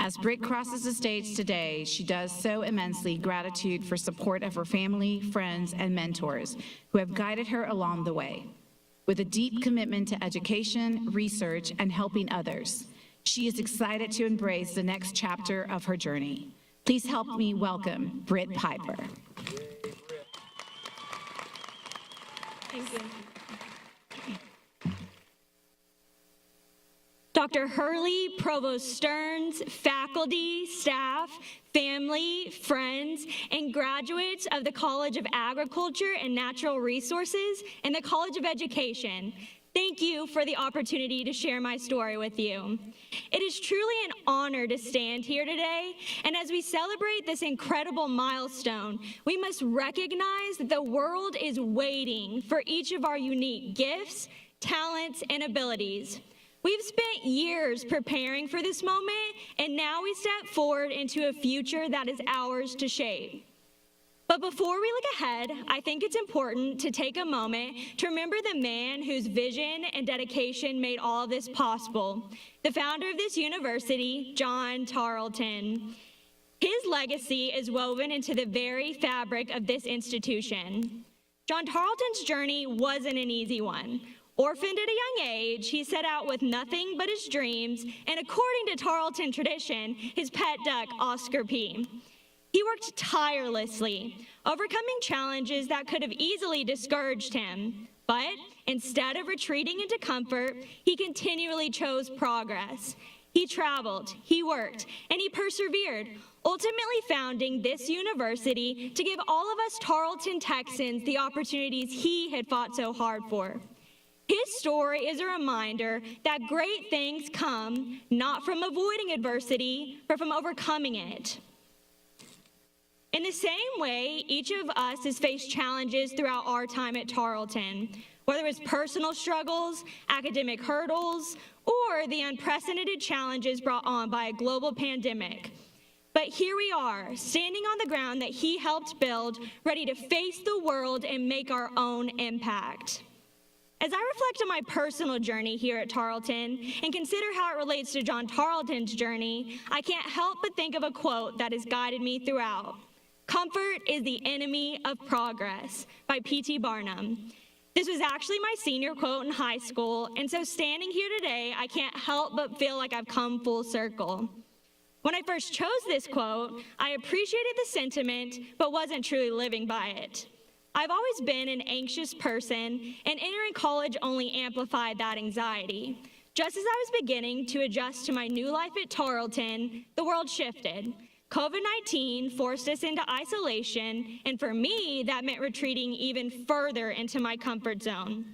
As Britt crosses the stage today, she does so immensely gratitude for support of her family, friends, and mentors who have guided her along the way. With a deep commitment to education, research, and helping others, she is excited to embrace the next chapter of her journey. Please help me welcome Britt Piper. Thank you. Dr. Hurley, Provost Stearns, faculty, staff, family, friends, and graduates of the College of Agriculture and Natural Resources and the College of Education, thank you for the opportunity to share my story with you. It is truly an honor to stand here today, and as we celebrate this incredible milestone, we must recognize that the world is waiting for each of our unique gifts, talents, and abilities. We've spent years preparing for this moment, and now we step forward into a future that is ours to shape. But before we look ahead, I think it's important to take a moment to remember the man whose vision and dedication made all of this possible, the founder of this university, John Tarleton. His legacy is woven into the very fabric of this institution. John Tarleton's journey wasn't an easy one. Orphaned at a young age, he set out with nothing but his dreams, and according to Tarleton tradition, his pet duck, Oscar P. He worked tirelessly, overcoming challenges that could have easily discouraged him. But instead of retreating into comfort, he continually chose progress. He traveled, he worked, and he persevered, ultimately founding this university to give all of us Tarleton Texans the opportunities he had fought so hard for. His story is a reminder that great things come not from avoiding adversity, but from overcoming it. In the same way, each of us has faced challenges throughout our time at Tarleton, whether it's personal struggles, academic hurdles, or the unprecedented challenges brought on by a global pandemic. But here we are, standing on the ground that he helped build, ready to face the world and make our own impact. As I reflect on my personal journey here at Tarleton and consider how it relates to John Tarleton's journey, I can't help but think of a quote that has guided me throughout. "Comfort is the enemy of progress," by P.T. Barnum. This was actually my senior quote in high school, and so standing here today, I can't help but feel like I've come full circle. When I first chose this quote, I appreciated the sentiment, but wasn't truly living by it. I've always been an anxious person, and entering college only amplified that anxiety. Just as I was beginning to adjust to my new life at Tarleton, the world shifted. COVID-19 forced us into isolation, and for me, that meant retreating even further into my comfort zone.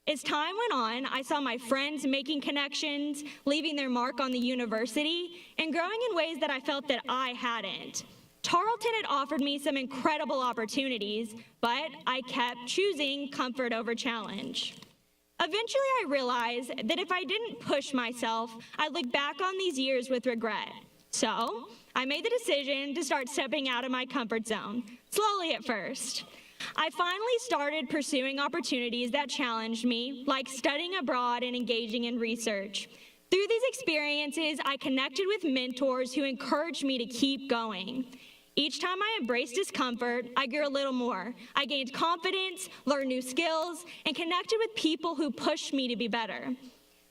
As time went on, I saw my friends making connections, leaving their mark on the university, and growing in ways that I felt that I hadn't. Tarleton had offered me some incredible opportunities, but I kept choosing comfort over challenge. Eventually, I realized that if I didn't push myself, I'd look back on these years with regret. So, I made the decision to start stepping out of my comfort zone, slowly at first. I finally started pursuing opportunities that challenged me, like studying abroad and engaging in research. Through these experiences, I connected with mentors who encouraged me to keep going. Each time I embraced discomfort, I grew a little more. I gained confidence, learned new skills, and connected with people who pushed me to be better.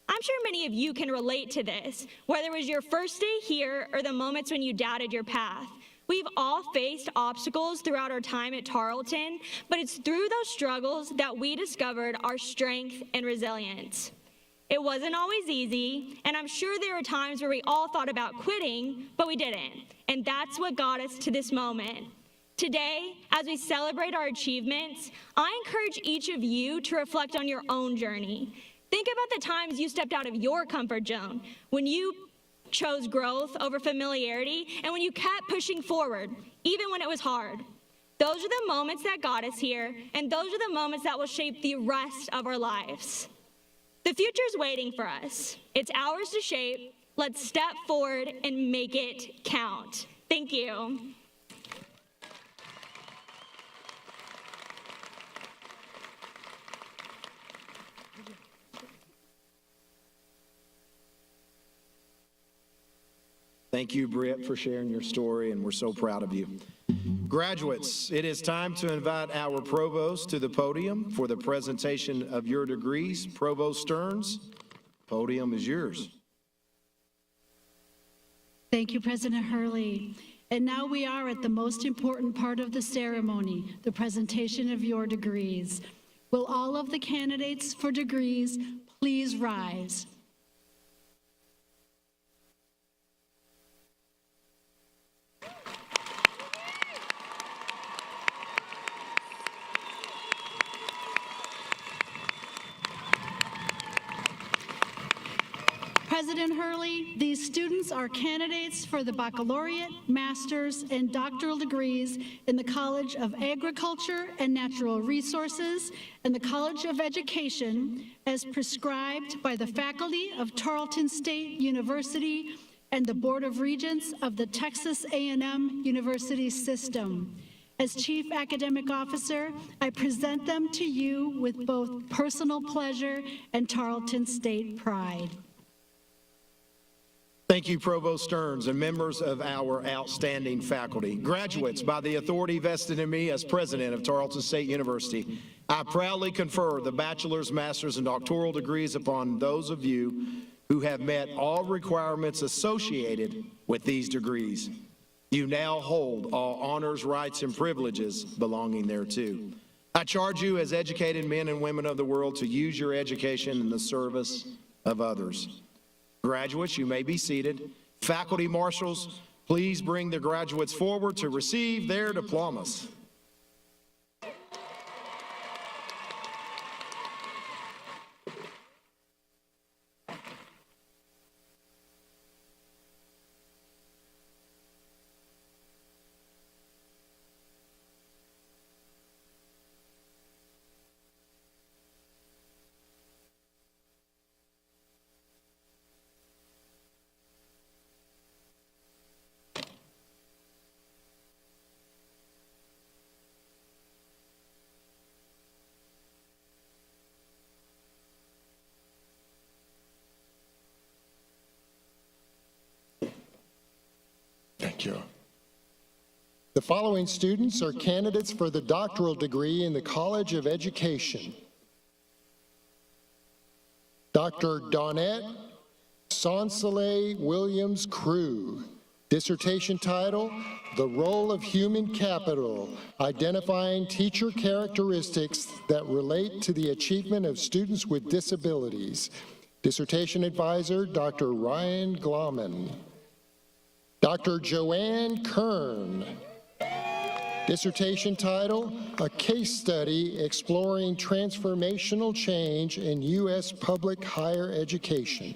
I'm sure many of you can relate to this, whether it was your first day here or the moments when you doubted your path. We've all faced obstacles throughout our time at Tarleton, but it's through those struggles that we discovered our strength and resilience. It wasn't always easy, and I'm sure there were times where we all thought about quitting, but we didn't. And that's what got us to this moment. Today, as we celebrate our achievements, I encourage each of you to reflect on your own journey. Think about the times you stepped out of your comfort zone, when you chose growth over familiarity, and when you kept pushing forward, even when it was hard. Those are the moments that got us here, and those are the moments that will shape the rest of our lives. The future's waiting for us. It's ours to shape. Let's step forward and make it count. Thank you. Thank you, Britt, for sharing your story, and we're so proud of you. Graduates, it is time to invite our provost to the podium for the presentation of your degrees. Provost Stearns, podium is yours. Thank you, President Hurley. And now we are at the most important part of the ceremony, the presentation of your degrees. Will all of the candidates for degrees please rise? President Hurley, these students are candidates for the baccalaureate, master's, and doctoral degrees in the College of Agriculture and Natural Resources and the College of Education as prescribed by the faculty of Tarleton State University and the Board of Regents of the Texas A&M University System. As Chief Academic Officer, I present them to you with both personal pleasure and Tarleton State pride. Thank you, Provost Stearns, and members of our outstanding faculty. Graduates, by the authority vested in me as president of Tarleton State University, I proudly confer the bachelor's, master's, and doctoral degrees upon those of you who have met all requirements associated with these degrees. You now hold all honors, rights, and privileges belonging thereto. I charge you as educated men and women of the world to use your education in the service of others. Graduates, you may be seated. Faculty marshals, please bring the graduates forward to receive their diplomas. Thank you. The following students are candidates for the doctoral degree in the College of Education. Dr. Dawnette Sonsoleil Williams Crew. Dissertation title, The Role of Human Capital, Identifying Teacher Characteristics that Relate to the Achievement of Students with Disabilities. Dissertation advisor, Dr. Ryan Glauman. Dr. Joanne Kern. Dissertation title, A Case Study Exploring Transformational Change in U.S. Public Higher Education.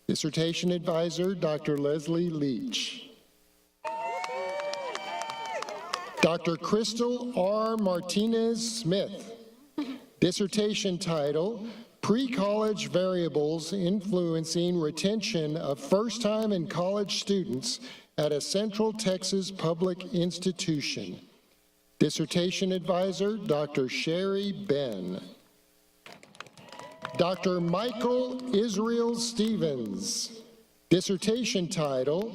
Dissertation advisor, Dr. Leslie Leach. Dr. Crystal R. Martinez-Smith. Dissertation title, Pre-College Variables Influencing Retention of First-Time and College Students at a Central Texas Public Institution. Dissertation advisor, Dr. Sherry Ben. Dr. Michael Israel Stevens. Dissertation title,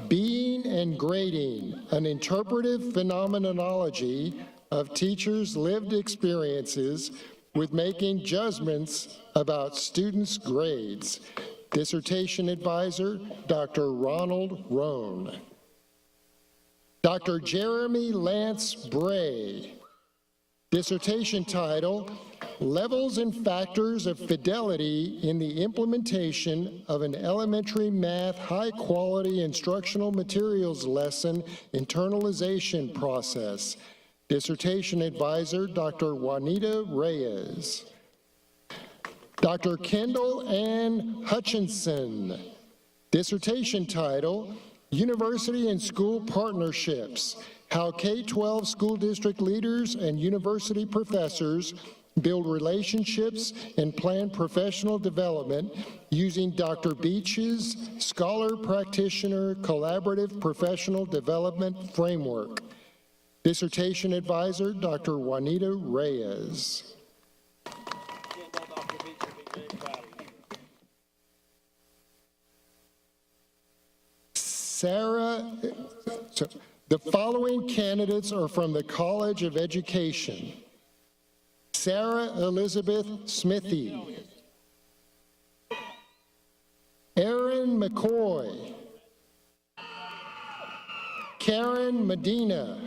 Being Learning and grading, an interpretive phenomenology of teachers' lived experiences with making judgments about students' grades. Dissertation advisor, Dr. Ronald Rohn. Dr. Jeremy Lance Bray. Dissertation title, Levels and Factors of Fidelity in the Implementation of an Elementary Math High-Quality Instructional Materials Lesson Internalization Process. Dissertation advisor, Dr. Juanita Reyes. Dr. Kendall Ann Hutchinson. Dissertation title, University and School Partnerships, How K-12 School District Leaders and University Professors Build Relationships and Plan Professional Development using Dr. Beach's Scholar Practitioner Collaborative Professional Development Framework. Dissertation advisor, Dr. Juanita Reyes. The following candidates are from the College of Education. Sarah Elizabeth Smithy. Aaron McCoy. Karen Medina.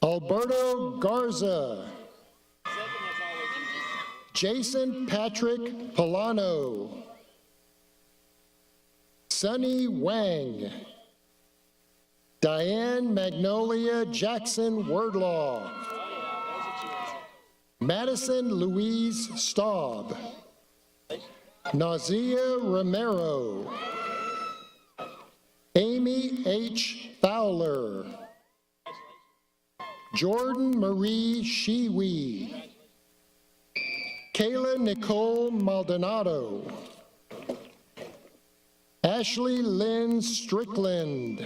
Alberto Garza. Jason Patrick Polano. Sunny Wang. Diane Magnolia Jackson Wordlaw. Madison Louise Staub. Nazia Romero. Amy H. Fowler. Jordan Marie Shiwi. Kayla Nicole Maldonado. Ashley Lynn Strickland.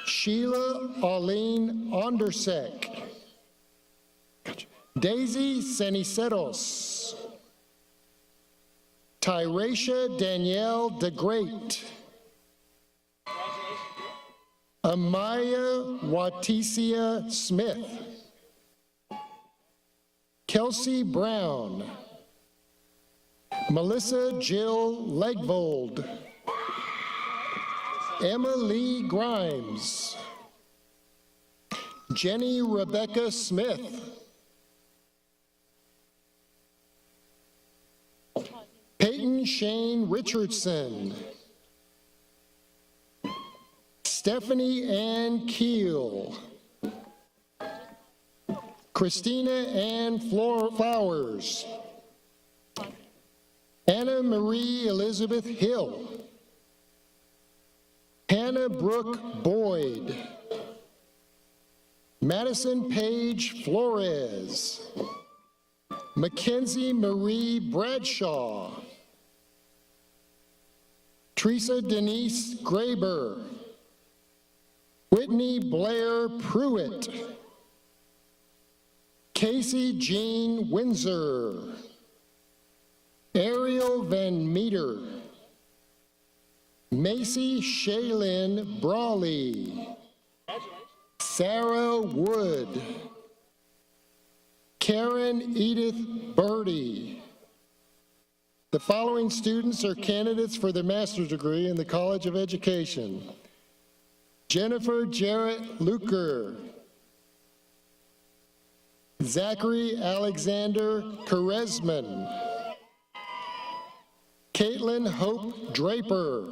Sheila Arlene Ondersek. Daisy Ceniceros. Tyracia Danielle DeGreat. Amaya Waticia Smith. Kelsey Brown. Melissa Jill Legvold. Emma Lee Grimes. Jenny Rebecca Smith. Peyton Shane Richardson. Stephanie Ann Keel. Christina Ann Flowers. Anna Marie Elizabeth Hill. Hannah Brooke Boyd. Madison Paige Flores. Mackenzie Marie Bradshaw. Teresa Denise Graber. Whitney Blair Pruitt. Casey Jean Windsor. Ariel Van Meter. Macy Shaylin Brawley. Sarah Wood. Karen Edith Birdie. The following students are candidates for their master's degree in the College of Education. Jennifer Jarrett Luker. Zachary Alexander Karesman. Caitlin Hope Draper.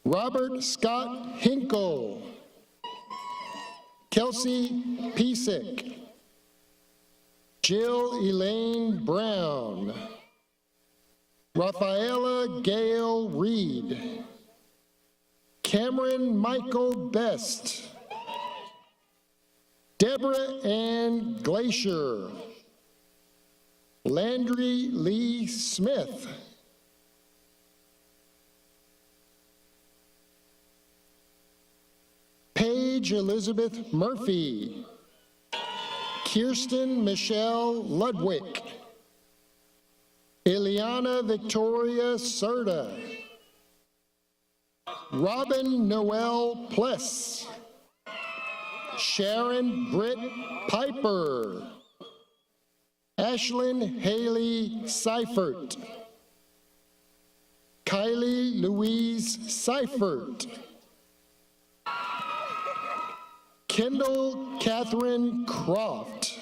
Robert Scott Hinkle. Kelsey Piesick. Jill Elaine Brown. Rafaela Gail Reed. Cameron Michael Best. Deborah Ann Glacier. Landry Lee Smith. Paige Elizabeth Murphy. Kirsten Michelle Ludwig. Ileana Victoria Serta. Robin Noel Pless. Sharon Britt Piper. Ashlyn Haley Seifert. Kylie Louise Seifert. Kendall Catherine Croft.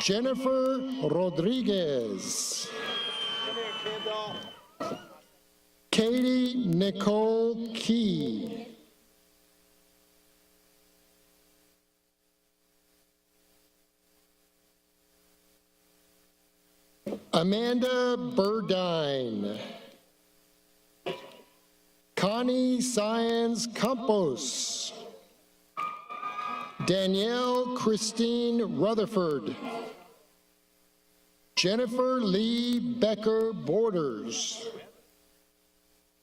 Jennifer Rodriguez. Katie Nicole Key. Amanda Burdine. Connie Science Campos. Danielle Christine Rutherford. Jennifer Lee Becker Borders.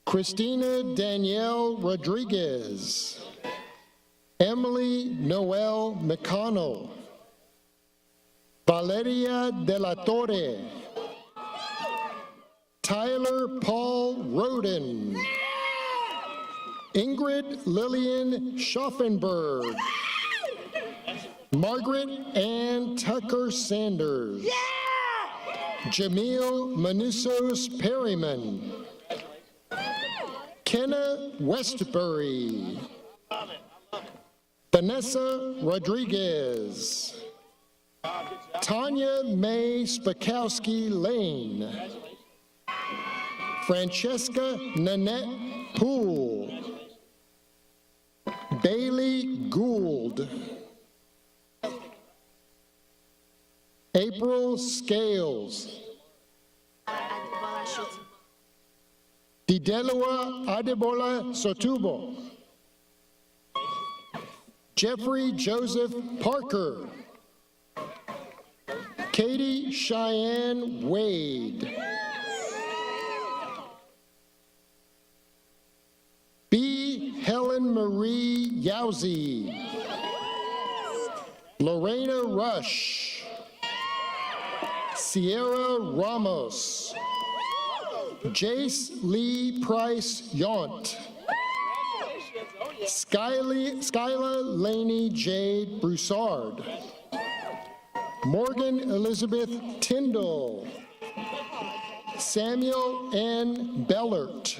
Christina Danielle Rodriguez. Emily Noel McConnell. Valeria De La Torre. Tyler Paul Roden. Ingrid Lillian Schaffenberg. Margaret Ann Tucker Sanders. Jamil Manusos Perryman. Kenna Westbury. Vanessa Rodriguez. Tanya May Spakowski Lane. Francesca Nanette Poole. Bailey Gould. April Scales. Didelua Adebola Sotubo. Jeffrey Joseph Parker. Katie Cheyenne Wade. B. Helen Marie Yowzy. Lorena Rush. Sierra Ramos. Jace Lee Price Yaunt. Skyla Laney Jade Broussard. Morgan Elizabeth Tyndall. Samuel N. Bellert.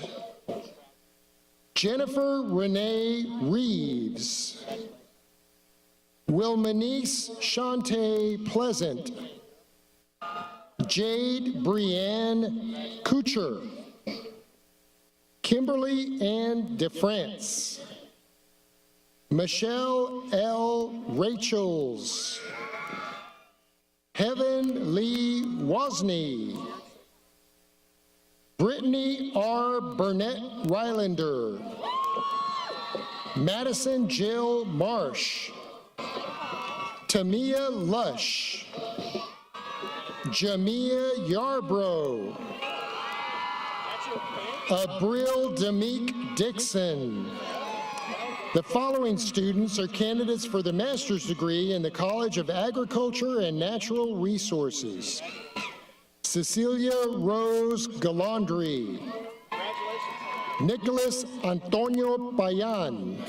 Jennifer Renee Reeves. Wilmanice Shante Pleasant. Jade Brianne Kucher. Kimberly Ann DeFrance. Michelle L. Rachels. Heaven Lee Wozni. Brittany R. Burnett Rylander. Madison Jill Marsh. Tamia Lush. Jamia Yarbrough. Abril Demeek Dixon. The following students are candidates for the master's degree in the College of Agriculture and Natural Resources. Cecilia Rose Galandri. Nicholas Antonio Payan.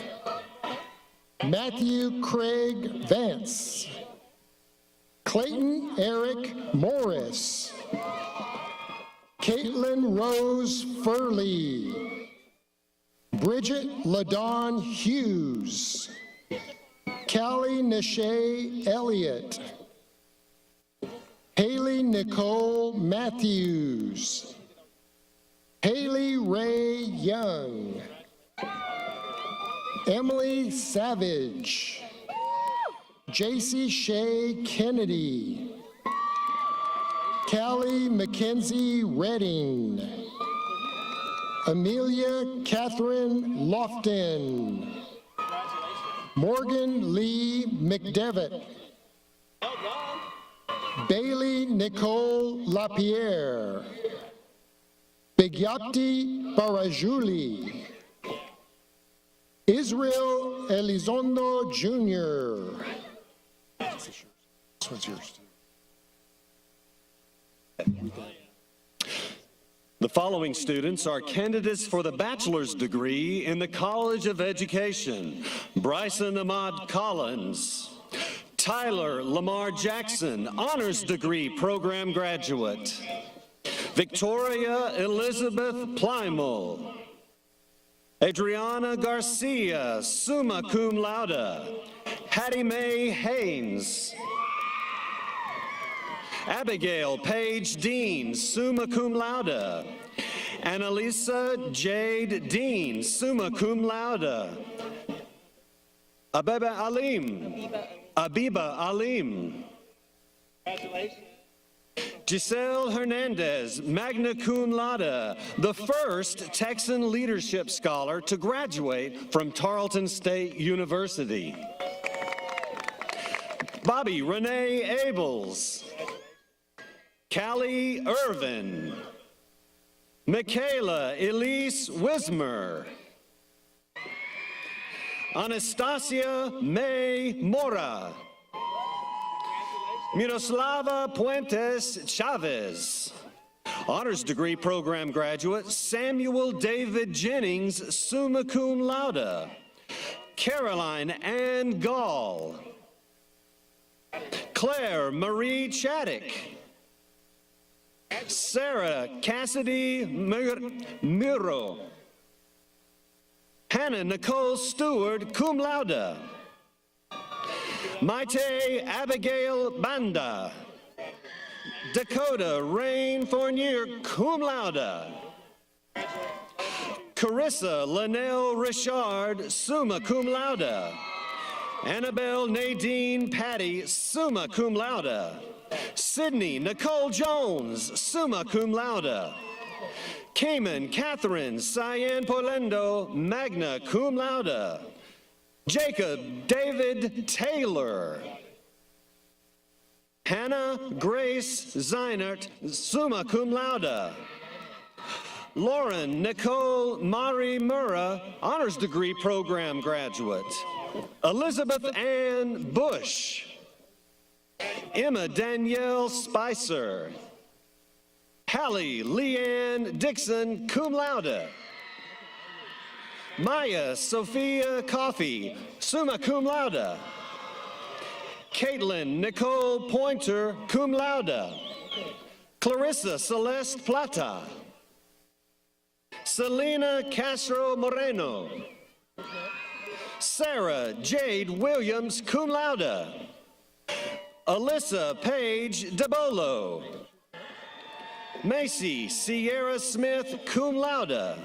Matthew Craig Vance. Clayton Eric Morris. Caitlin Rose Furley. Bridget LaDawn Hughes. Callie Nashay Elliott. Haley Nicole Matthews. Haley Ray Young. Emily Savage. JC Shea Kennedy. Callie Mackenzie Redding. Amelia Catherine Lofton. Morgan Lee McDevitt. Bailey Nicole Lapierre. Bigyati Barajuli. Israel Elizondo Jr. This one's yours. The following students are candidates for the bachelor's degree in the College of Education. Bryson Ahmad Collins. Tyler Lamar Jackson, honors degree program graduate. Victoria Elizabeth Plymel. Adriana Garcia, summa cum laude. Hattie Mae Haynes. Abigail Paige Dean, summa cum laude. Annalisa Jade Dean, summa cum laude. Abiba Alim. Congratulations. Giselle Hernandez, magna cum laude, the first Texan leadership scholar to graduate from Tarleton State University. Bobby Renee Abels. Callie Irvin. Michaela Elise Wismer. Anastasia May Mora. Miroslava Puentes Chavez. Honors degree program graduate Samuel David Jennings, summa cum laude. Caroline Ann Gall. Claire Marie Chaddick. Sarah Cassidy Muro. Hannah Nicole Stewart, cum laude. Maite Abigail Banda. Dakota Rain Fournier, cum laude. Carissa Linnell Richard, summa cum laude. Annabelle Nadine Patty, summa cum laude. Sydney Nicole Jones, summa cum laude. Cayman Catherine Cyan Polendo, magna cum laude. Jacob David Taylor. Hannah Grace Zeinert, summa cum laude. Lauren Nicole Mari Murrah, honors degree program graduate. Elizabeth Ann Bush. Emma Danielle Spicer. Hallie Leanne Dixon, cum laude. Maya Sophia Coffey, summa cum laude. Caitlin Nicole Pointer, cum laude. Clarissa Celeste Plata. Selena Castro Moreno. Sarah Jade Williams, cum laude. Alyssa Paige DeBolo. Macy Sierra Smith, cum laude.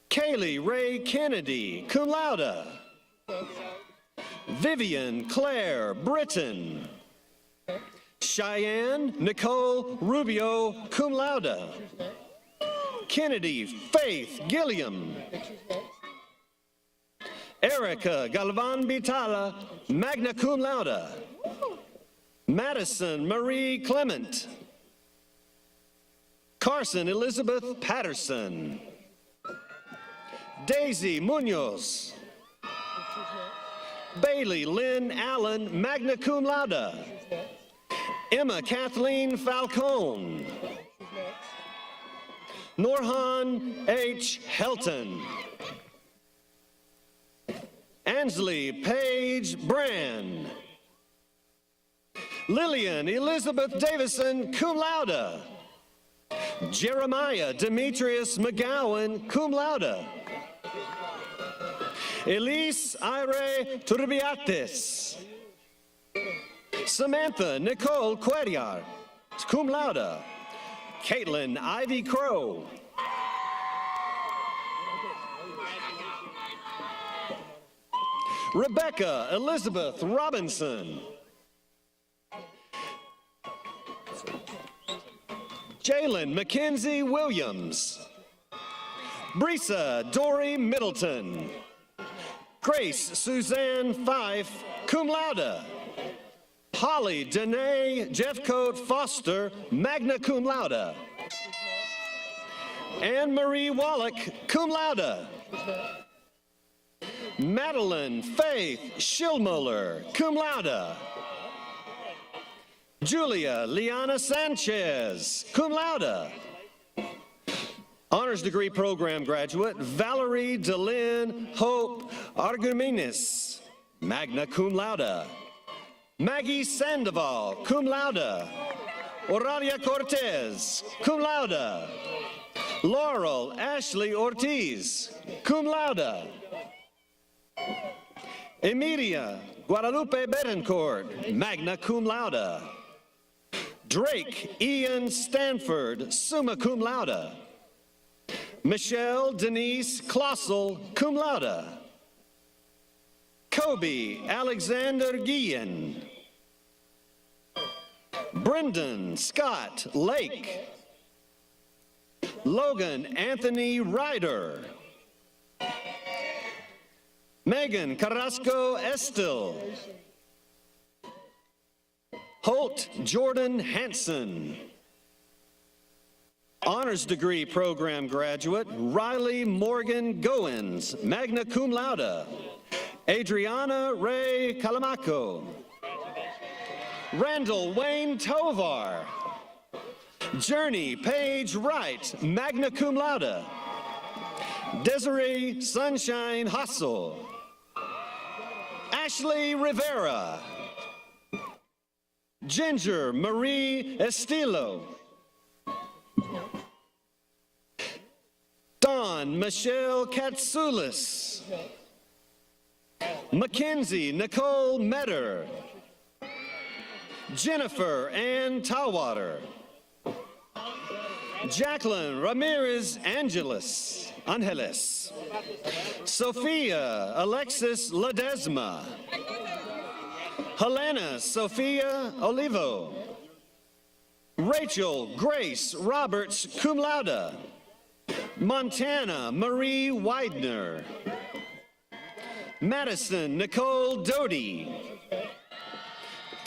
Kaylee Ray Kennedy, cum laude. Vivian Claire Britton. Cheyenne Nicole Rubio, cum laude. Kennedy Faith Gilliam. Erica Galvan Bitala, magna cum laude. Madison Marie Clement. Carson Elizabeth Patterson. Daisy Munoz. Bailey Lynn Allen, magna cum laude. Emma Kathleen Falcone. Norhan H. Helton. Ansley Paige Brand. Lillian Elizabeth Davison, cum laude. Jeremiah Demetrius McGowan, cum laude. Elise Ire Turbiates. Samantha Nicole Cuellar, cum laude. Caitlin Ivy Crow. Rebecca Elizabeth Robinson. Jalen Mackenzie Williams. Brisa Dory Middleton. Grace Suzanne Fife, cum laude. Holly Danae Jeffcoat Foster, magna cum laude. Anne Marie Wallach, cum laude. Madeline Faith Schillmuller, cum laude. Julia Liana Sanchez, cum laude. Honors degree program graduate, Valerie Delyn Hope Argumenes, magna cum laude. Maggie Sandoval, cum laude. Oralia Cortez, cum laude. Laurel Ashley Ortiz, cum laude. Emilia Guadalupe Betancourt, magna cum laude. Drake Ian Stanford, summa cum laude. Michelle Denise Klossel, cum laude. Kobe Alexander Guillen. Brendan Scott Lake. Logan Anthony Ryder. Megan Carrasco Estil. Holt Jordan Hansen. Honors degree program graduate, Riley Morgan Goins, magna cum laude. Adriana Ray Calamaco. Randall Wayne Tovar. Journey Paige Wright, magna cum laude. Desiree Sunshine Hassel. Ashley Rivera. Ginger Marie Estilo. Dawn Michelle Katsoulis. Mackenzie Nicole Metter. Jennifer Ann Tawater. Jacqueline Ramirez Angeles. Sophia Alexis Ledesma. Helena Sophia Olivo. Rachel Grace Roberts, cum laude. Montana Marie Widener. Madison Nicole Doty.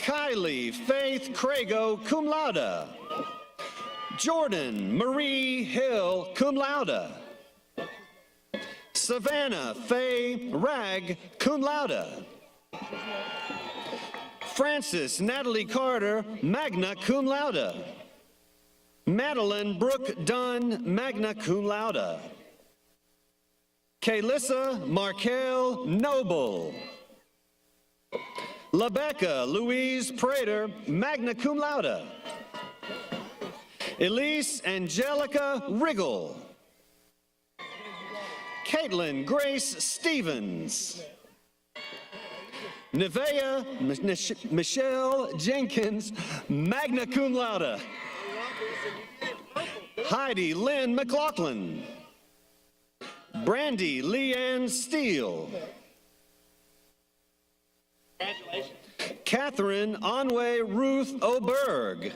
Kylie Faith Crago, cum laude. Jordan Marie Hill, cum laude. Savannah Faye Ragg, cum laude. Frances Natalie Carter, magna cum laude. Madeline Brooke Dunn, magna cum laude. Kaylissa Markel Noble. Lebecca Louise Prater, magna cum laude. Elise Angelica Riggle. Caitlin Grace Stevens. Nevea Michelle Jenkins, magna cum laude. Heidi Lynn McLaughlin. Brandy Leanne Steele. Congratulations. Catherine Onway Ruth Oberg.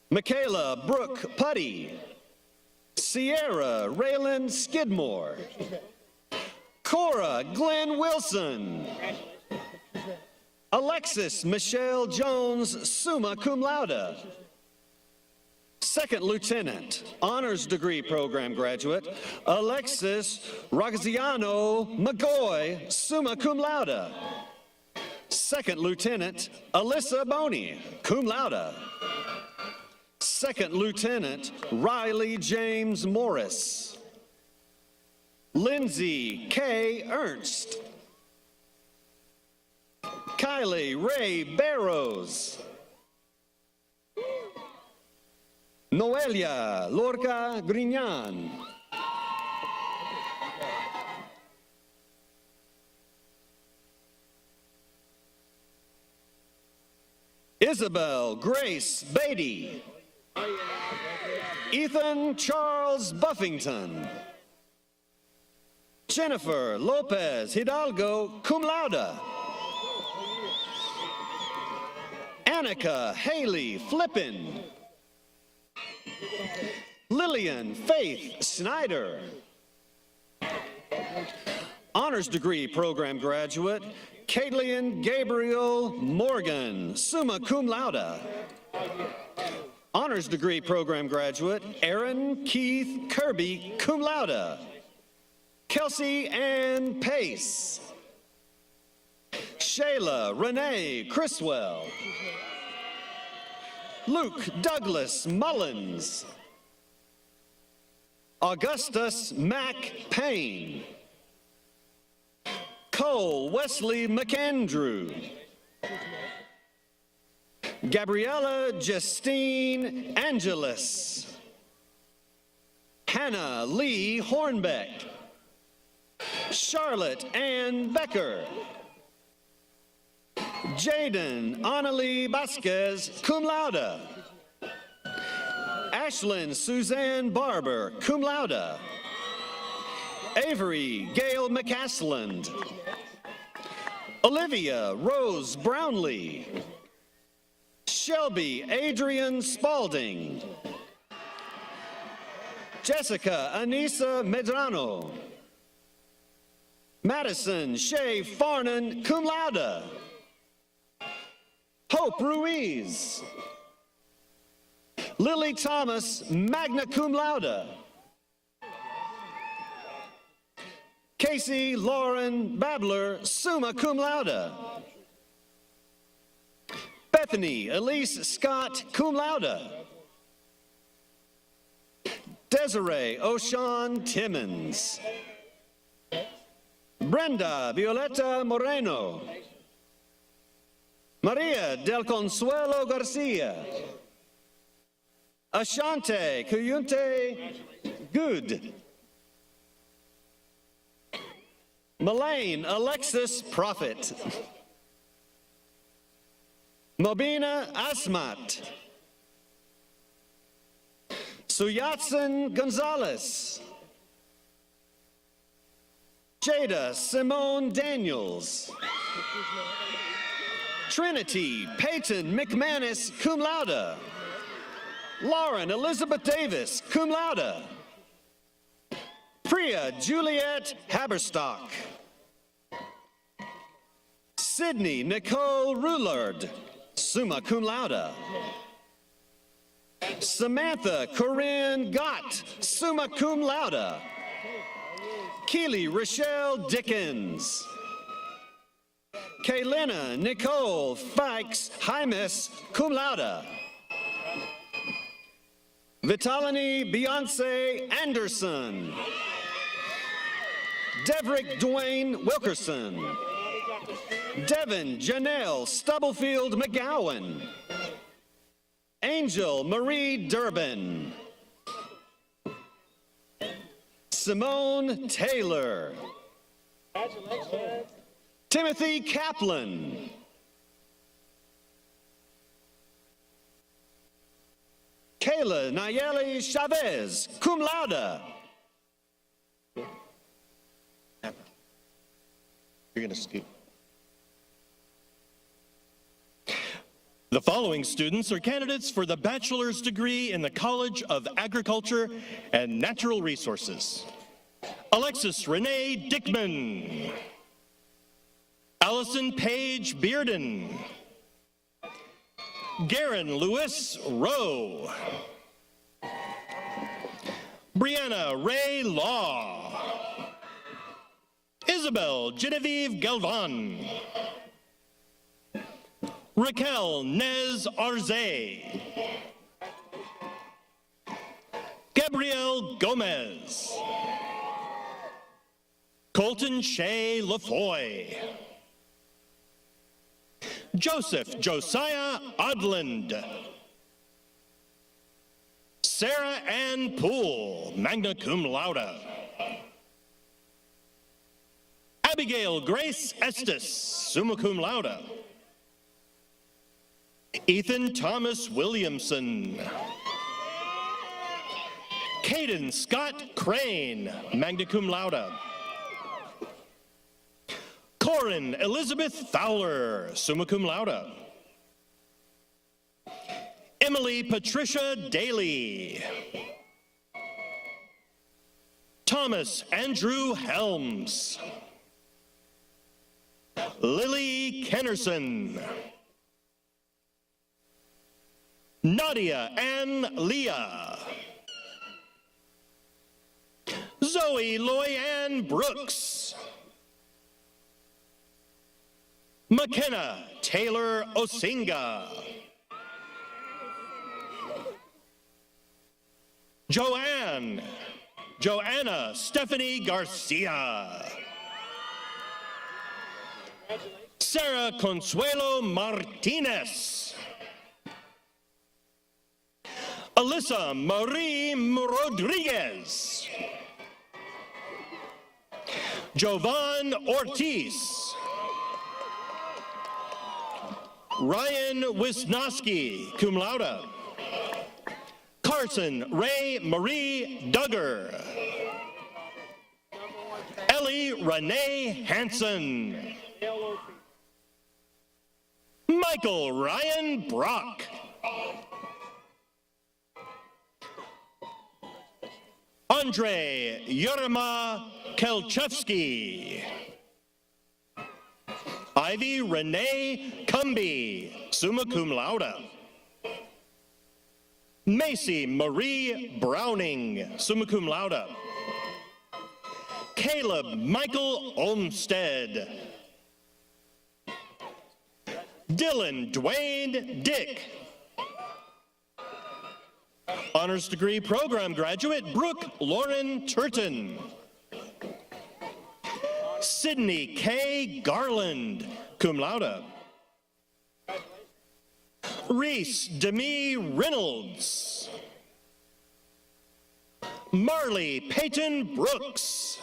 Michaela Brooke Putty. Sierra Raylan Skidmore. Cora Glenn Wilson. Alexis Michelle Jones, summa cum laude. Second Lieutenant, Honors Degree Program graduate, Alexis Ragaziano McGoy, summa cum laude. Second Lieutenant, Alyssa Boney, cum laude. Second Lieutenant, Riley James Morris. Lindsay K. Ernst. Kylie Ray Barrows. Noelia Lorca Grignan. Isabel Grace Beatty. Ethan Charles Buffington. Jennifer Lopez Hidalgo, cum laude. Annika Haley Flippin. Lillian Faith Snyder. Honors Degree Program graduate, Caitlin Gabriel Morgan, summa cum laude. Honors Degree Program graduate, Aaron Keith Kirby, cum laude. Kelsey Ann Pace. Shayla Renee Criswell. Luke Douglas Mullins. Augustus Mack Payne. Cole Wesley McAndrew. Gabriella Justine Angelis. Hannah Lee Hornbeck. Charlotte Ann Becker. Jaden Annalie Vasquez, cum laude. Ashlyn Suzanne Barber, cum laude. Avery Gail McCasland. Olivia Rose Brownlee. Shelby Adrian Spalding. Jessica Anissa Medrano. Madison Shay Farnan, cum laude. Hope Ruiz. Lily Thomas, magna cum laude. Casey Lauren Babler, summa cum laude. Bethany Elise Scott, cum laude. Desiree O'Shawn Timmons. Brenda Violeta Moreno. Maria del Consuelo Garcia. Ashante Kuyunte Good. Melaine Alexis Prophet. Mobina Asmat. Suyatson Gonzalez. Jada Simone Daniels. Trinity Peyton McManus, cum laude. Lauren Elizabeth Davis, cum laude. Priya Juliet Haberstock. Sydney Nicole Roulard, summa cum laude. Samantha Corinne Gott, summa cum laude. Keely Rochelle Dickens. Kaylina Nicole Fikes Jaimes, cum laude. Vitalini Beyonce Anderson. Devrick Dwayne Wilkerson. Devin Janelle Stubblefield McGowan. Angel Marie Durbin. Simone Taylor. Timothy Kaplan. Kayla Nayeli Chavez, cum laude. You're going to scoot. The following students are candidates for the bachelor's degree in the College of Agriculture and Natural Resources. Alexis Renee Dickman. Allison Paige Bearden. Garen Lewis Rowe. Brianna Ray Law. Isabel Genevieve Galvan. Raquel Nez Arze. Gabrielle Gomez. Colton Shea LaFoy. Joseph Josiah Odland. Sarah Ann Poole, magna cum laude. Abigail Grace Estes, summa cum laude. Ethan Thomas Williamson. Caden Scott Crane, magna cum laude. Corin Elizabeth Fowler, summa cum laude. Emily Patricia Daly. Thomas Andrew Helms. Lily Kennerson. Nadia Ann Leah. Zoe Loyanne Brooks. McKenna Taylor Osinga. Joanne Joanna Stephanie Garcia. Sarah Consuelo Martinez. Alyssa Marie Rodriguez. Jovan Ortiz. Ryan Wisnowski, cum laude. Carson Ray Marie Duggar. Ellie Renee Hansen. Michael Ryan Brock. Andre Yerma Kelchevsky. Ivy Renee Cumby, summa cum laude. Macy Marie Browning, summa cum laude. Caleb Michael Olmsted. Dylan Dwayne Dick. Honors degree program graduate Brooke Lauren Turton. Sydney K. Garland, cum laude. Reese Demi Reynolds. Marley Peyton Brooks.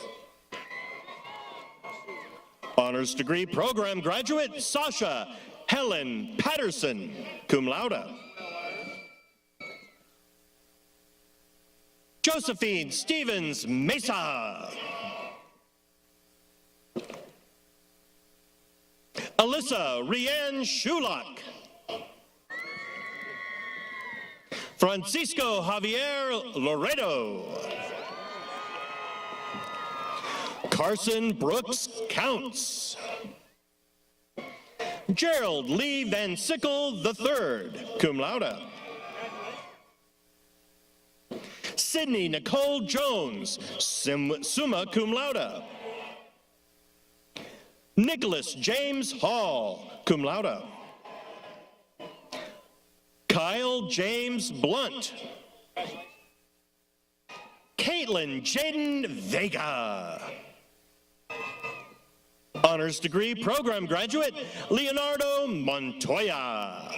Honors degree program graduate Sasha Helen Patterson, cum laude. Josephine Stevens Mesa. Alyssa Rianne Shulak. Francisco Javier Loredo. Carson Brooks Counts. Gerald Lee Van Sickle III, cum laude. Sydney Nicole Jones, summa cum laude. Nicholas James Hall, cum laude. Kyle James Blunt. Caitlin Jaden Vega. Honors degree program graduate Leonardo Montoya.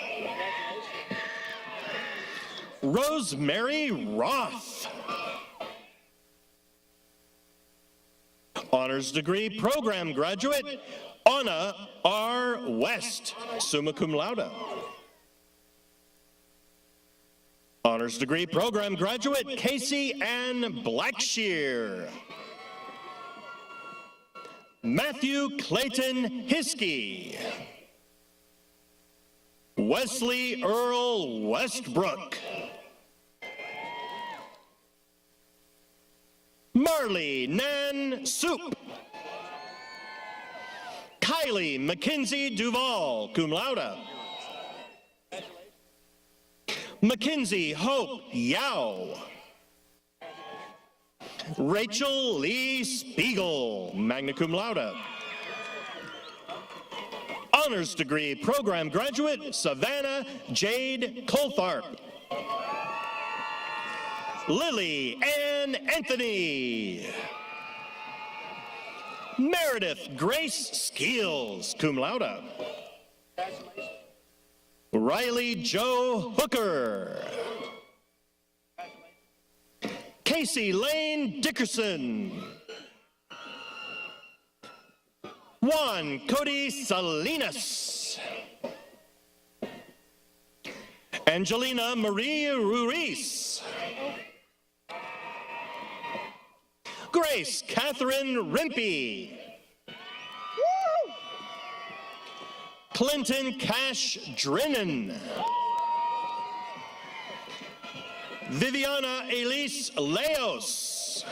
Rosemary Roth. Honors degree program graduate Anna R. West, summa cum laude. Honors degree program graduate Casey Ann Blackshear. Matthew Clayton Hiskey. Wesley Earl Westbrook. Marley Nan Soup. Kylie Mackenzie Duval, cum laude. Mackenzie Hope Yao. Rachel Lee Spiegel, magna cum laude. Honors degree program graduate Savannah Jade Coltharp. Lily Ann Anthony. Meredith Grace Skeels, cum laude. Riley Joe Hooker. Casey Lane Dickerson. Juan Cody Salinas. Angelina Marie Ruiz. Grace Catherine Rimpey. Clinton Cash Drennan. Viviana Elise Leos.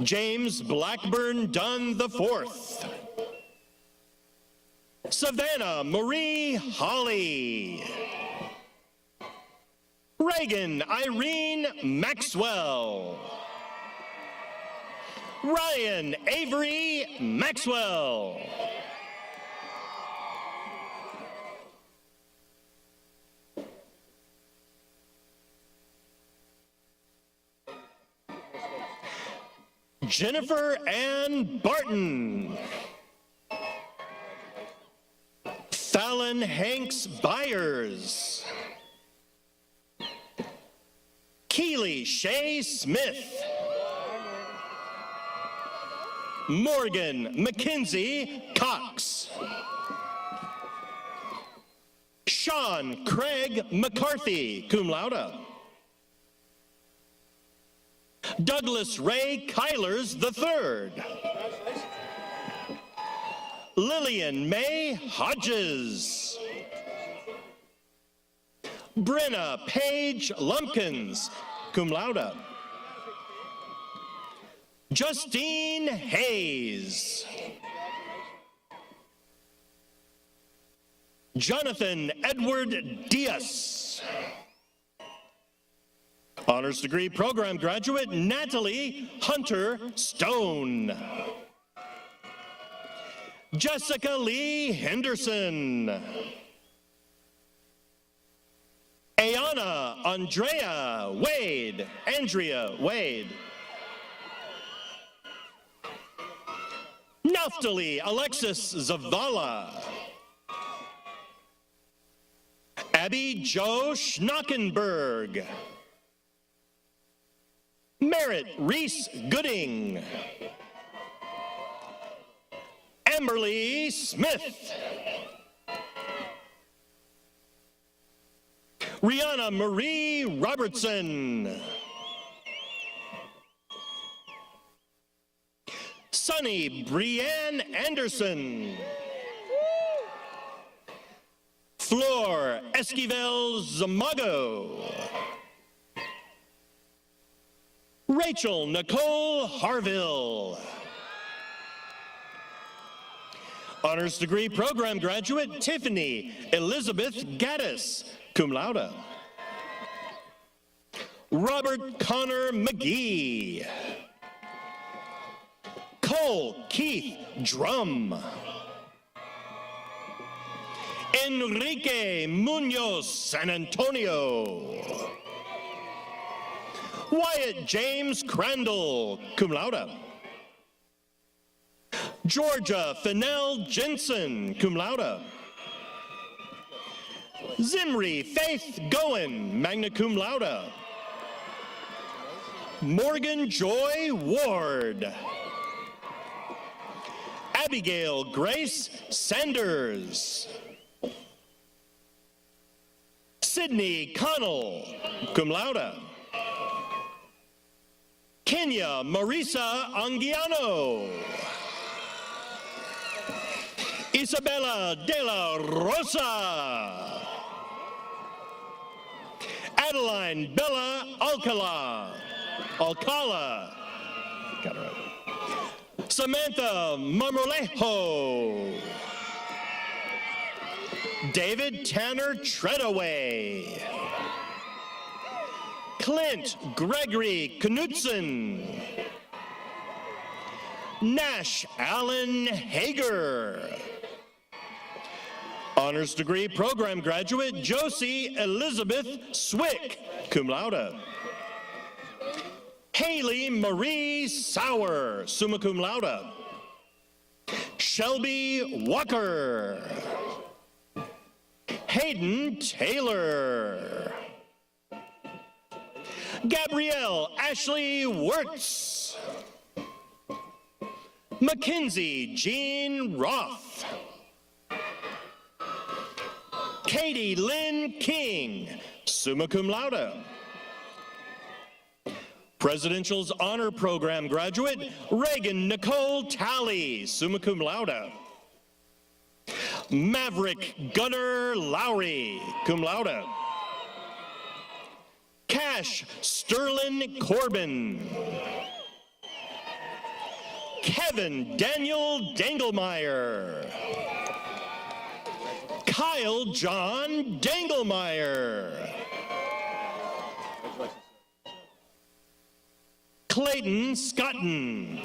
James Blackburn Dunn IV. Savannah Marie Holly. Reagan Irene Maxwell. Ryan Avery Maxwell. Jennifer Ann Barton. Fallon Hanks Byers. Keely Shea Smith. Morgan Mackenzie Cox. Sean Craig McCarthy, cum laude. Douglas Ray Kylers III. Lillian May Hodges. Brenna Paige Lumpkins, cum laude. Justine Hayes. Jonathan Edward Diaz. Honors degree program graduate Natalie Hunter Stone. Jessica Lee Henderson. Ayana Andrea Wade. Naftali Alexis Zavala. Abby Jo Schnockenberg. Merritt Reese Gooding. Amberly Smith. Rihanna Marie Robertson. Sunny Brianne Anderson. Flor Esquivel Zamago. Rachel Nicole Harville. Honors degree program graduate Tiffany Elizabeth Gaddis, cum laude. Robert Connor McGee. Cole Keith Drum. Enrique Munoz San Antonio. Wyatt James Crandall, cum laude. Georgia Fennell Jensen, cum laude. Zimri Faith Goen, magna cum laude. Morgan Joy Ward. Abigail Grace Sanders. Sydney Connell, cum laude. Kenya Marisa Anguiano. Isabella de la Rosa. Adeline Bella Alcala. Got it right. Samantha Marmolejo. David Tanner Treadaway. Clint Gregory Knudsen. Nash Allen Hager. Honors degree program graduate Josie Elizabeth Swick, cum laude. Haley Marie Sauer, summa cum laude. Shelby Walker. Hayden Taylor. Gabrielle Ashley Wirtz. Mackenzie Jean Roth. Katie Lynn King, summa cum laude. Presidential's Honor Program graduate Reagan Nicole Talley, summa cum laude. Maverick Gunnar Lowry, cum laude. Cash Sterling Corbin. Kevin Daniel Dangelmeyer. Kyle John Dangelmeyer. Clayton Scotton.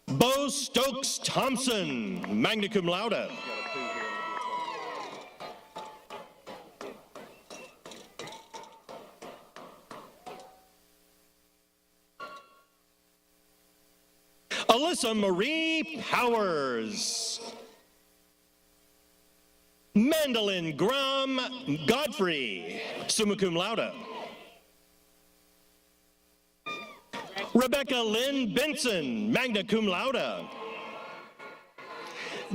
Bo Stokes Thompson, magna cum laude. Alyssa Marie Powers. Mandolin Graham Godfrey, summa cum laude. Rebecca Lynn Benson, magna cum laude.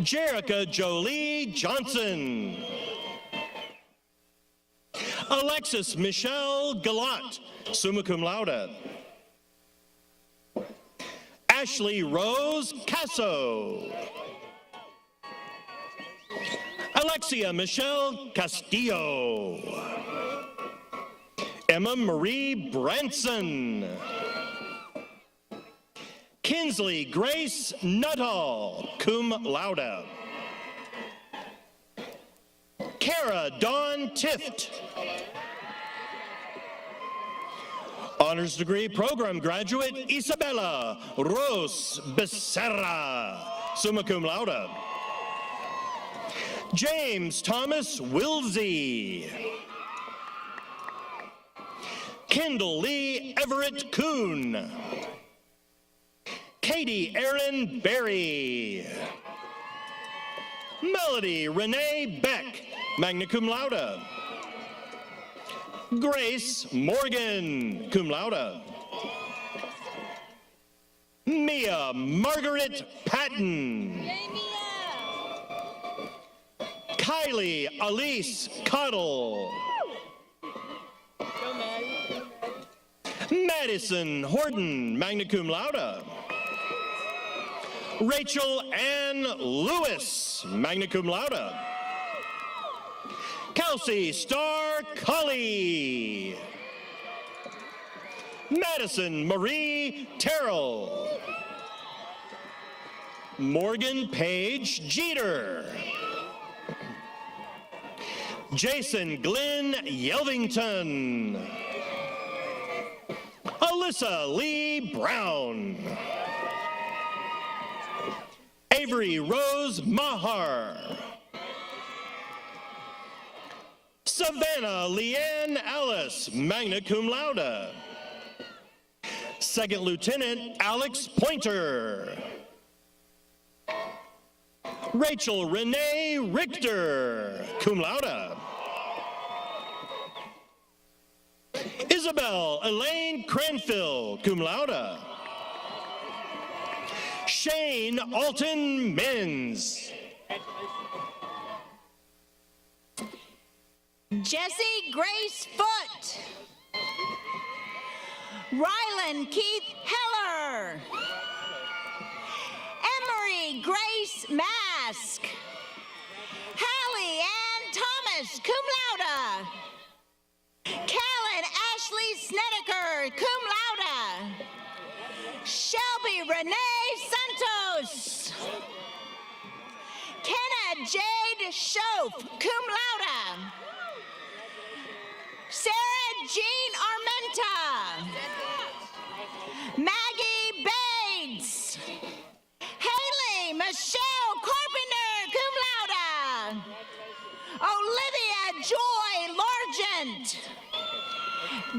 Jerica Jolie Johnson. Alexis Michelle Galat, summa cum laude. Ashley Rose Casso. Alexia Michelle Castillo. Emma Marie Branson. Kinsley Grace Nuttall, cum laude. Kara Dawn Tift. Honors degree program graduate Isabella Rose Becerra, summa cum laude. James Thomas Wilsey. Kendall Lee Everett Kuhn. Katie Erin Berry. Melody Renee Beck, magna cum laude. Grace Morgan, cum laude. Mia Margaret Patton. Kylie Elise Cottle. Madison Horton, magna cum laude. Rachel Ann Lewis, magna cum laude. Kelsey Starr Cully. Madison Marie Terrell. Morgan Page Jeter. Jason Glenn Yelvington. Alyssa Lee Brown. Avery Rose Mahar. Savannah Leanne Ellis, magna cum laude. Second Lieutenant Alex Pointer. Rachel Renee Richter, cum laude. Isabel Elaine Cranfield, cum laude. Shane Alton Menz. Jessie Grace Foot. Rylan Keith Heller. Emery Grace Mask. Hallie Ann Thomas, cum laude. Callan Ashley Snedeker, cum laude. Shelby Renee Santos. Kenna Jade Schoaf, cum laude. Sarah Jean Armenta. Maggie Bates. Haley Michelle Carpenter, cum laude. Olivia Joy Largent.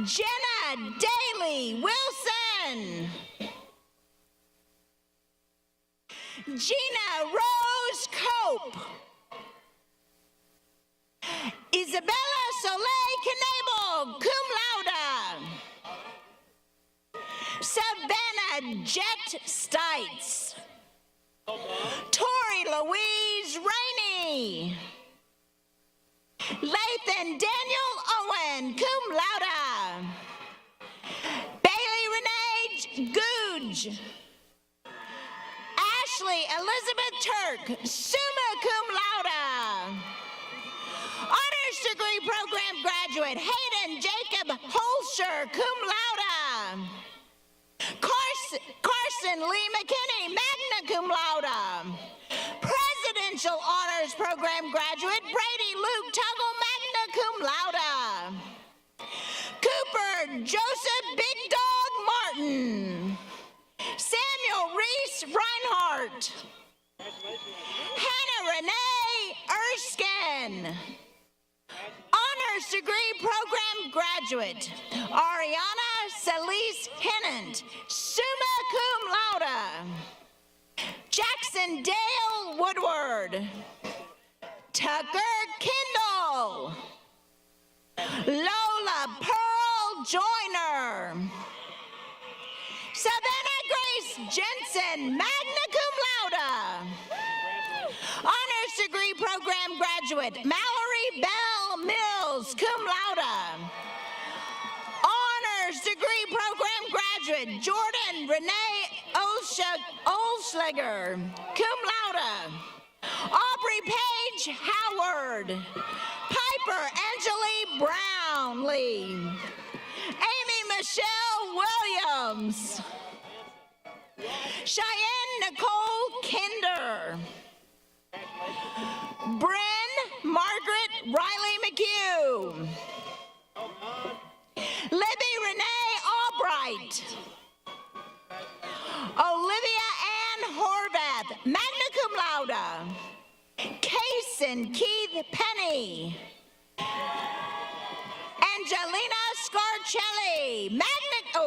Jenna Daly Wilson. Gina Rose Cope. Isabella Soleil Knable, cum laude. Savannah Jet Stites. Tori Louise Rainey. Lathan Daniel Owen, cum laude. Bailey Renee Googe. Ashley Elizabeth Turk, summa cum laude. Honors degree program graduate Hayden Jacob Holscher, cum laude. Carson Lee McKinney, magna cum laude. Presidential honors program graduate Brady Luke Tuggle, magna cum laude. Cooper Joseph Big Dog Martin. Samuel Reese Reinhardt. Hannah Renee Erskine. Honors degree program graduate Ariana Celise Hennant, summa cum laude. Jackson Dale Woodward. Tucker Kendall. Lola Pearl Joyner. Savannah Grace Jensen, magna cum laude. Honors degree program graduate, Mallory Bell Mills, cum laude. Honors degree program graduate, Jordan Renee Olschlager, cum laude. Aubrey Page Howard. Piper Angeli Brownlee. Amy Michelle Williams. Cheyenne Nicole Kinder. Bryn Margaret Riley McHugh. Libby Renee Albright. Olivia Ann Horvath, magna cum laude. Kaysen Keith Penny. Angelina Scarcelli,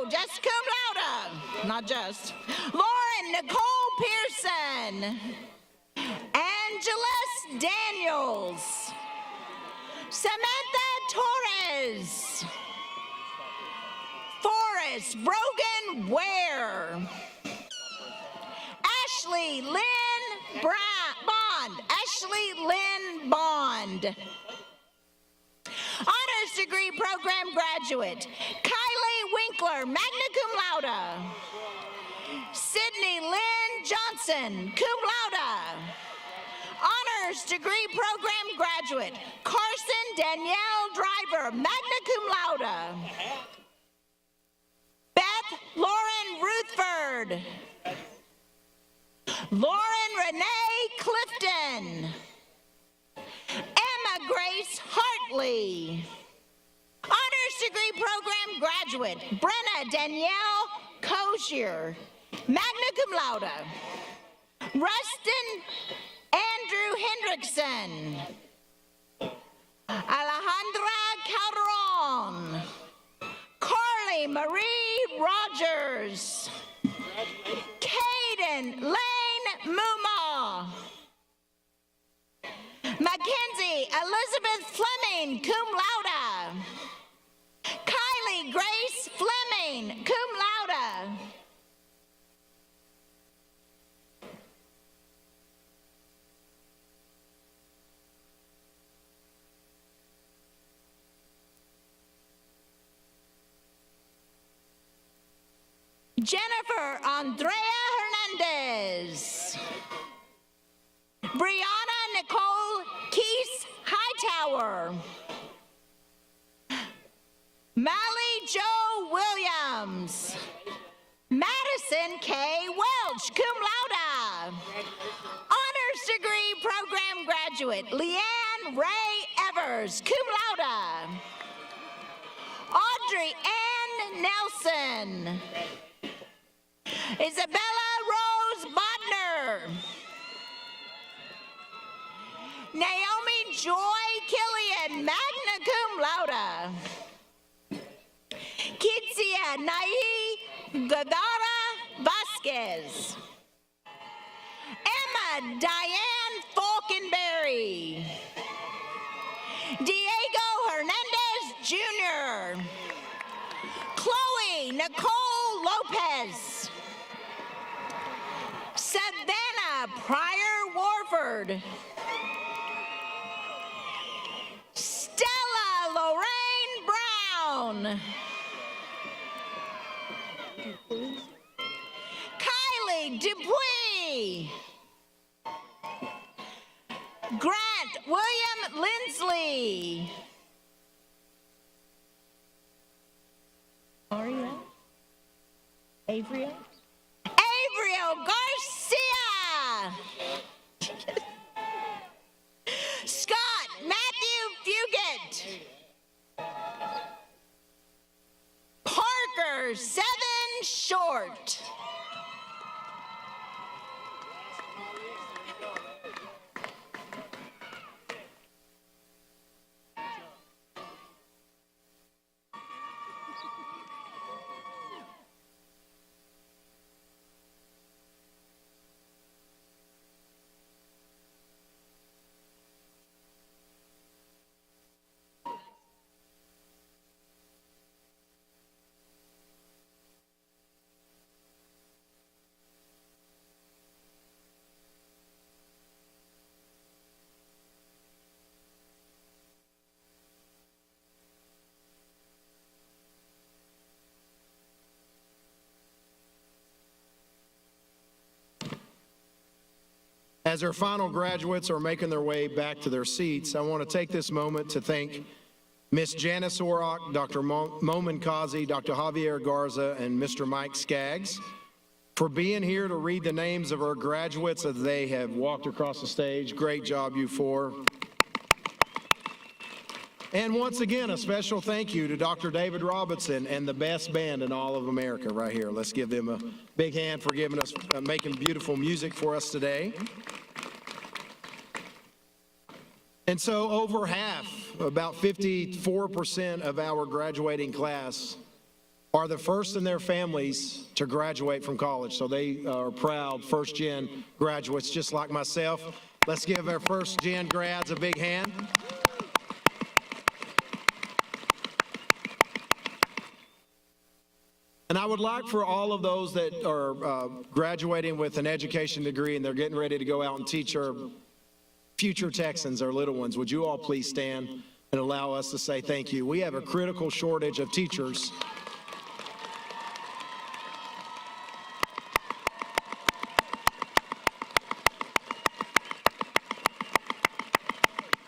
just cum laude, not just. Lauren Nicole Pearson. Angeles Daniels. Samantha Torres. Forrest Brogan Ware. Ashley Lynn Bond. Ashley Lynn Bond. Honors degree program graduate, Kylie Winkler, magna cum laude. Sydney Lynn Johnson, cum laude. Honors degree program graduate, Carson Danielle Driver, magna cum laude. Beth Lauren Ruthford. Lauren Renee Clifton. Emma Grace Hartley. Honors degree program graduate, Brenna Danielle Koshier, magna cum laude. Rustin Andrew Hendrickson. Alejandra Calderon. Carly Marie Rogers. Caden Lane Muma. Mackenzie Elizabeth Fleming, cum laude. Kylie Grace Fleming, cum laude. Jennifer Andrea Hernandez. Brianna Nicole Keese Hightower. Mally Jo Williams. Madison K. Welch, cum laude. Honors degree program graduate, Leanne Ray Evers, cum laude. Audrey Ann Nelson. Isabella Rose Bodner. Naomi Joy Killian, magna cum laude. Kitsia Nai Gadara Vasquez. Emma Diane Falkenberry. Diego Hernandez Jr. Chloe Nicole Lopez. Savannah Pryor Warford. Stella Lorraine Brown. Kylie Dupuy. Grant William Lindsley. Ariel. Avriel. Avriel Garcia. Scott Matthew Fugit. Parker Seven Short. As our final graduates are making their way back to their seats, I want to take this moment to thank Ms. Janice Orrock, Dr. Momin Kazi, Dr. Javier Garza, and Mr. Mike Skaggs for being here to read the names of our graduates as they have walked across the stage. Great job, you four. And once again, a special thank you to Dr. David Robinson and the best band in all of America right here. Let's give them a big hand for giving us, making beautiful music for us today. And so over half, about 54% of our graduating class are the first in their families to graduate from college. So they are proud first-gen graduates, just like myself. Let's give our first-gen grads a big hand. And I would like for all of those that are graduating with an education degree and they're getting ready to go out and teach our future Texans, our little ones, would you all please stand and allow us to say thank you. We have a critical shortage of teachers.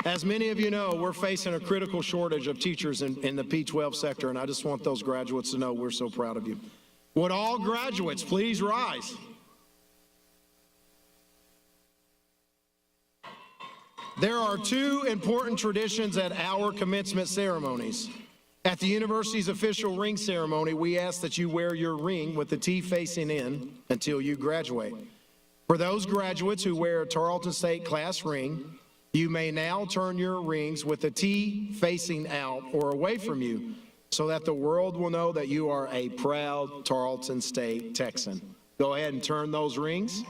As many of you know, we're facing a critical shortage of teachers in the P-12 sector, and I just want those graduates to know we're so proud of you. Would all graduates please rise? There are two important traditions at our commencement ceremonies. At the university's official ring ceremony, we ask that you wear your ring with the T facing in until you graduate. For those graduates who wear a Tarleton State class ring, you may now turn your rings with the T facing out or away from you so that the world will know that you are a proud Tarleton State Texan. Go ahead and turn those rings.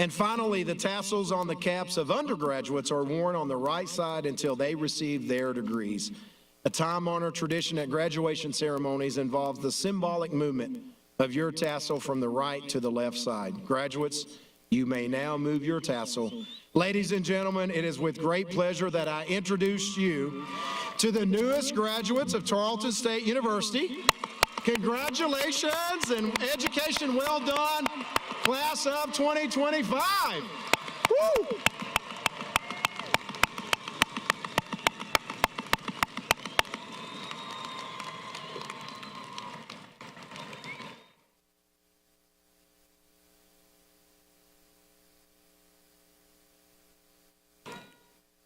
And finally, the tassels on the caps of undergraduates are worn on the right side until they receive their degrees. A time-honored tradition at graduation ceremonies involves the symbolic movement of your tassel from the right to the left side. Graduates, you may now move your tassel. Ladies and gentlemen, it is with great pleasure that I introduce you to the newest graduates of Tarleton State University. Congratulations and education well done, class of 2025. Woo!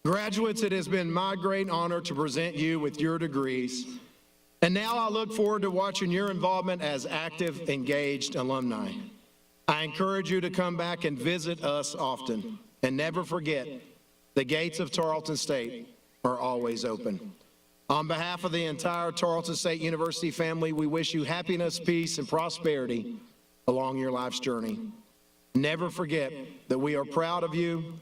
Graduates, it has been my great honor to present you with your degrees. And now I look forward to watching your involvement as active, engaged alumni. I encourage you to come back and visit us often. And never forget, the gates of Tarleton State are always open. On behalf of the entire Tarleton State University family, we wish you happiness, peace, and prosperity along your life's journey. Never forget that we are proud of you,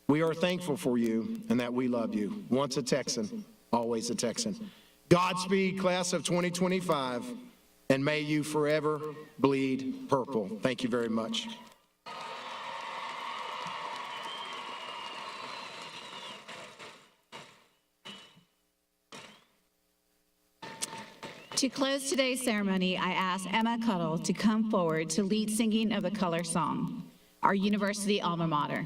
we are thankful for you, and that we love you. Once a Texan, always a Texan. Godspeed, class of 2025, and may you forever bleed purple. Thank you very much. To close today's ceremony, I ask Emma Cuddle to come forward to lead singing of the color song, our university alma mater.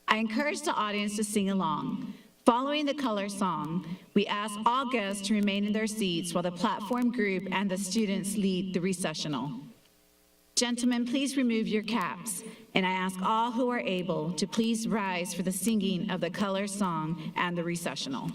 I encourage the audience to sing along. Following the color song, we ask all guests to remain in their seats while the platform group and the students lead the recessional. Gentlemen, please remove your caps, and I ask all who are able to please rise for the singing of the color song and the recessional.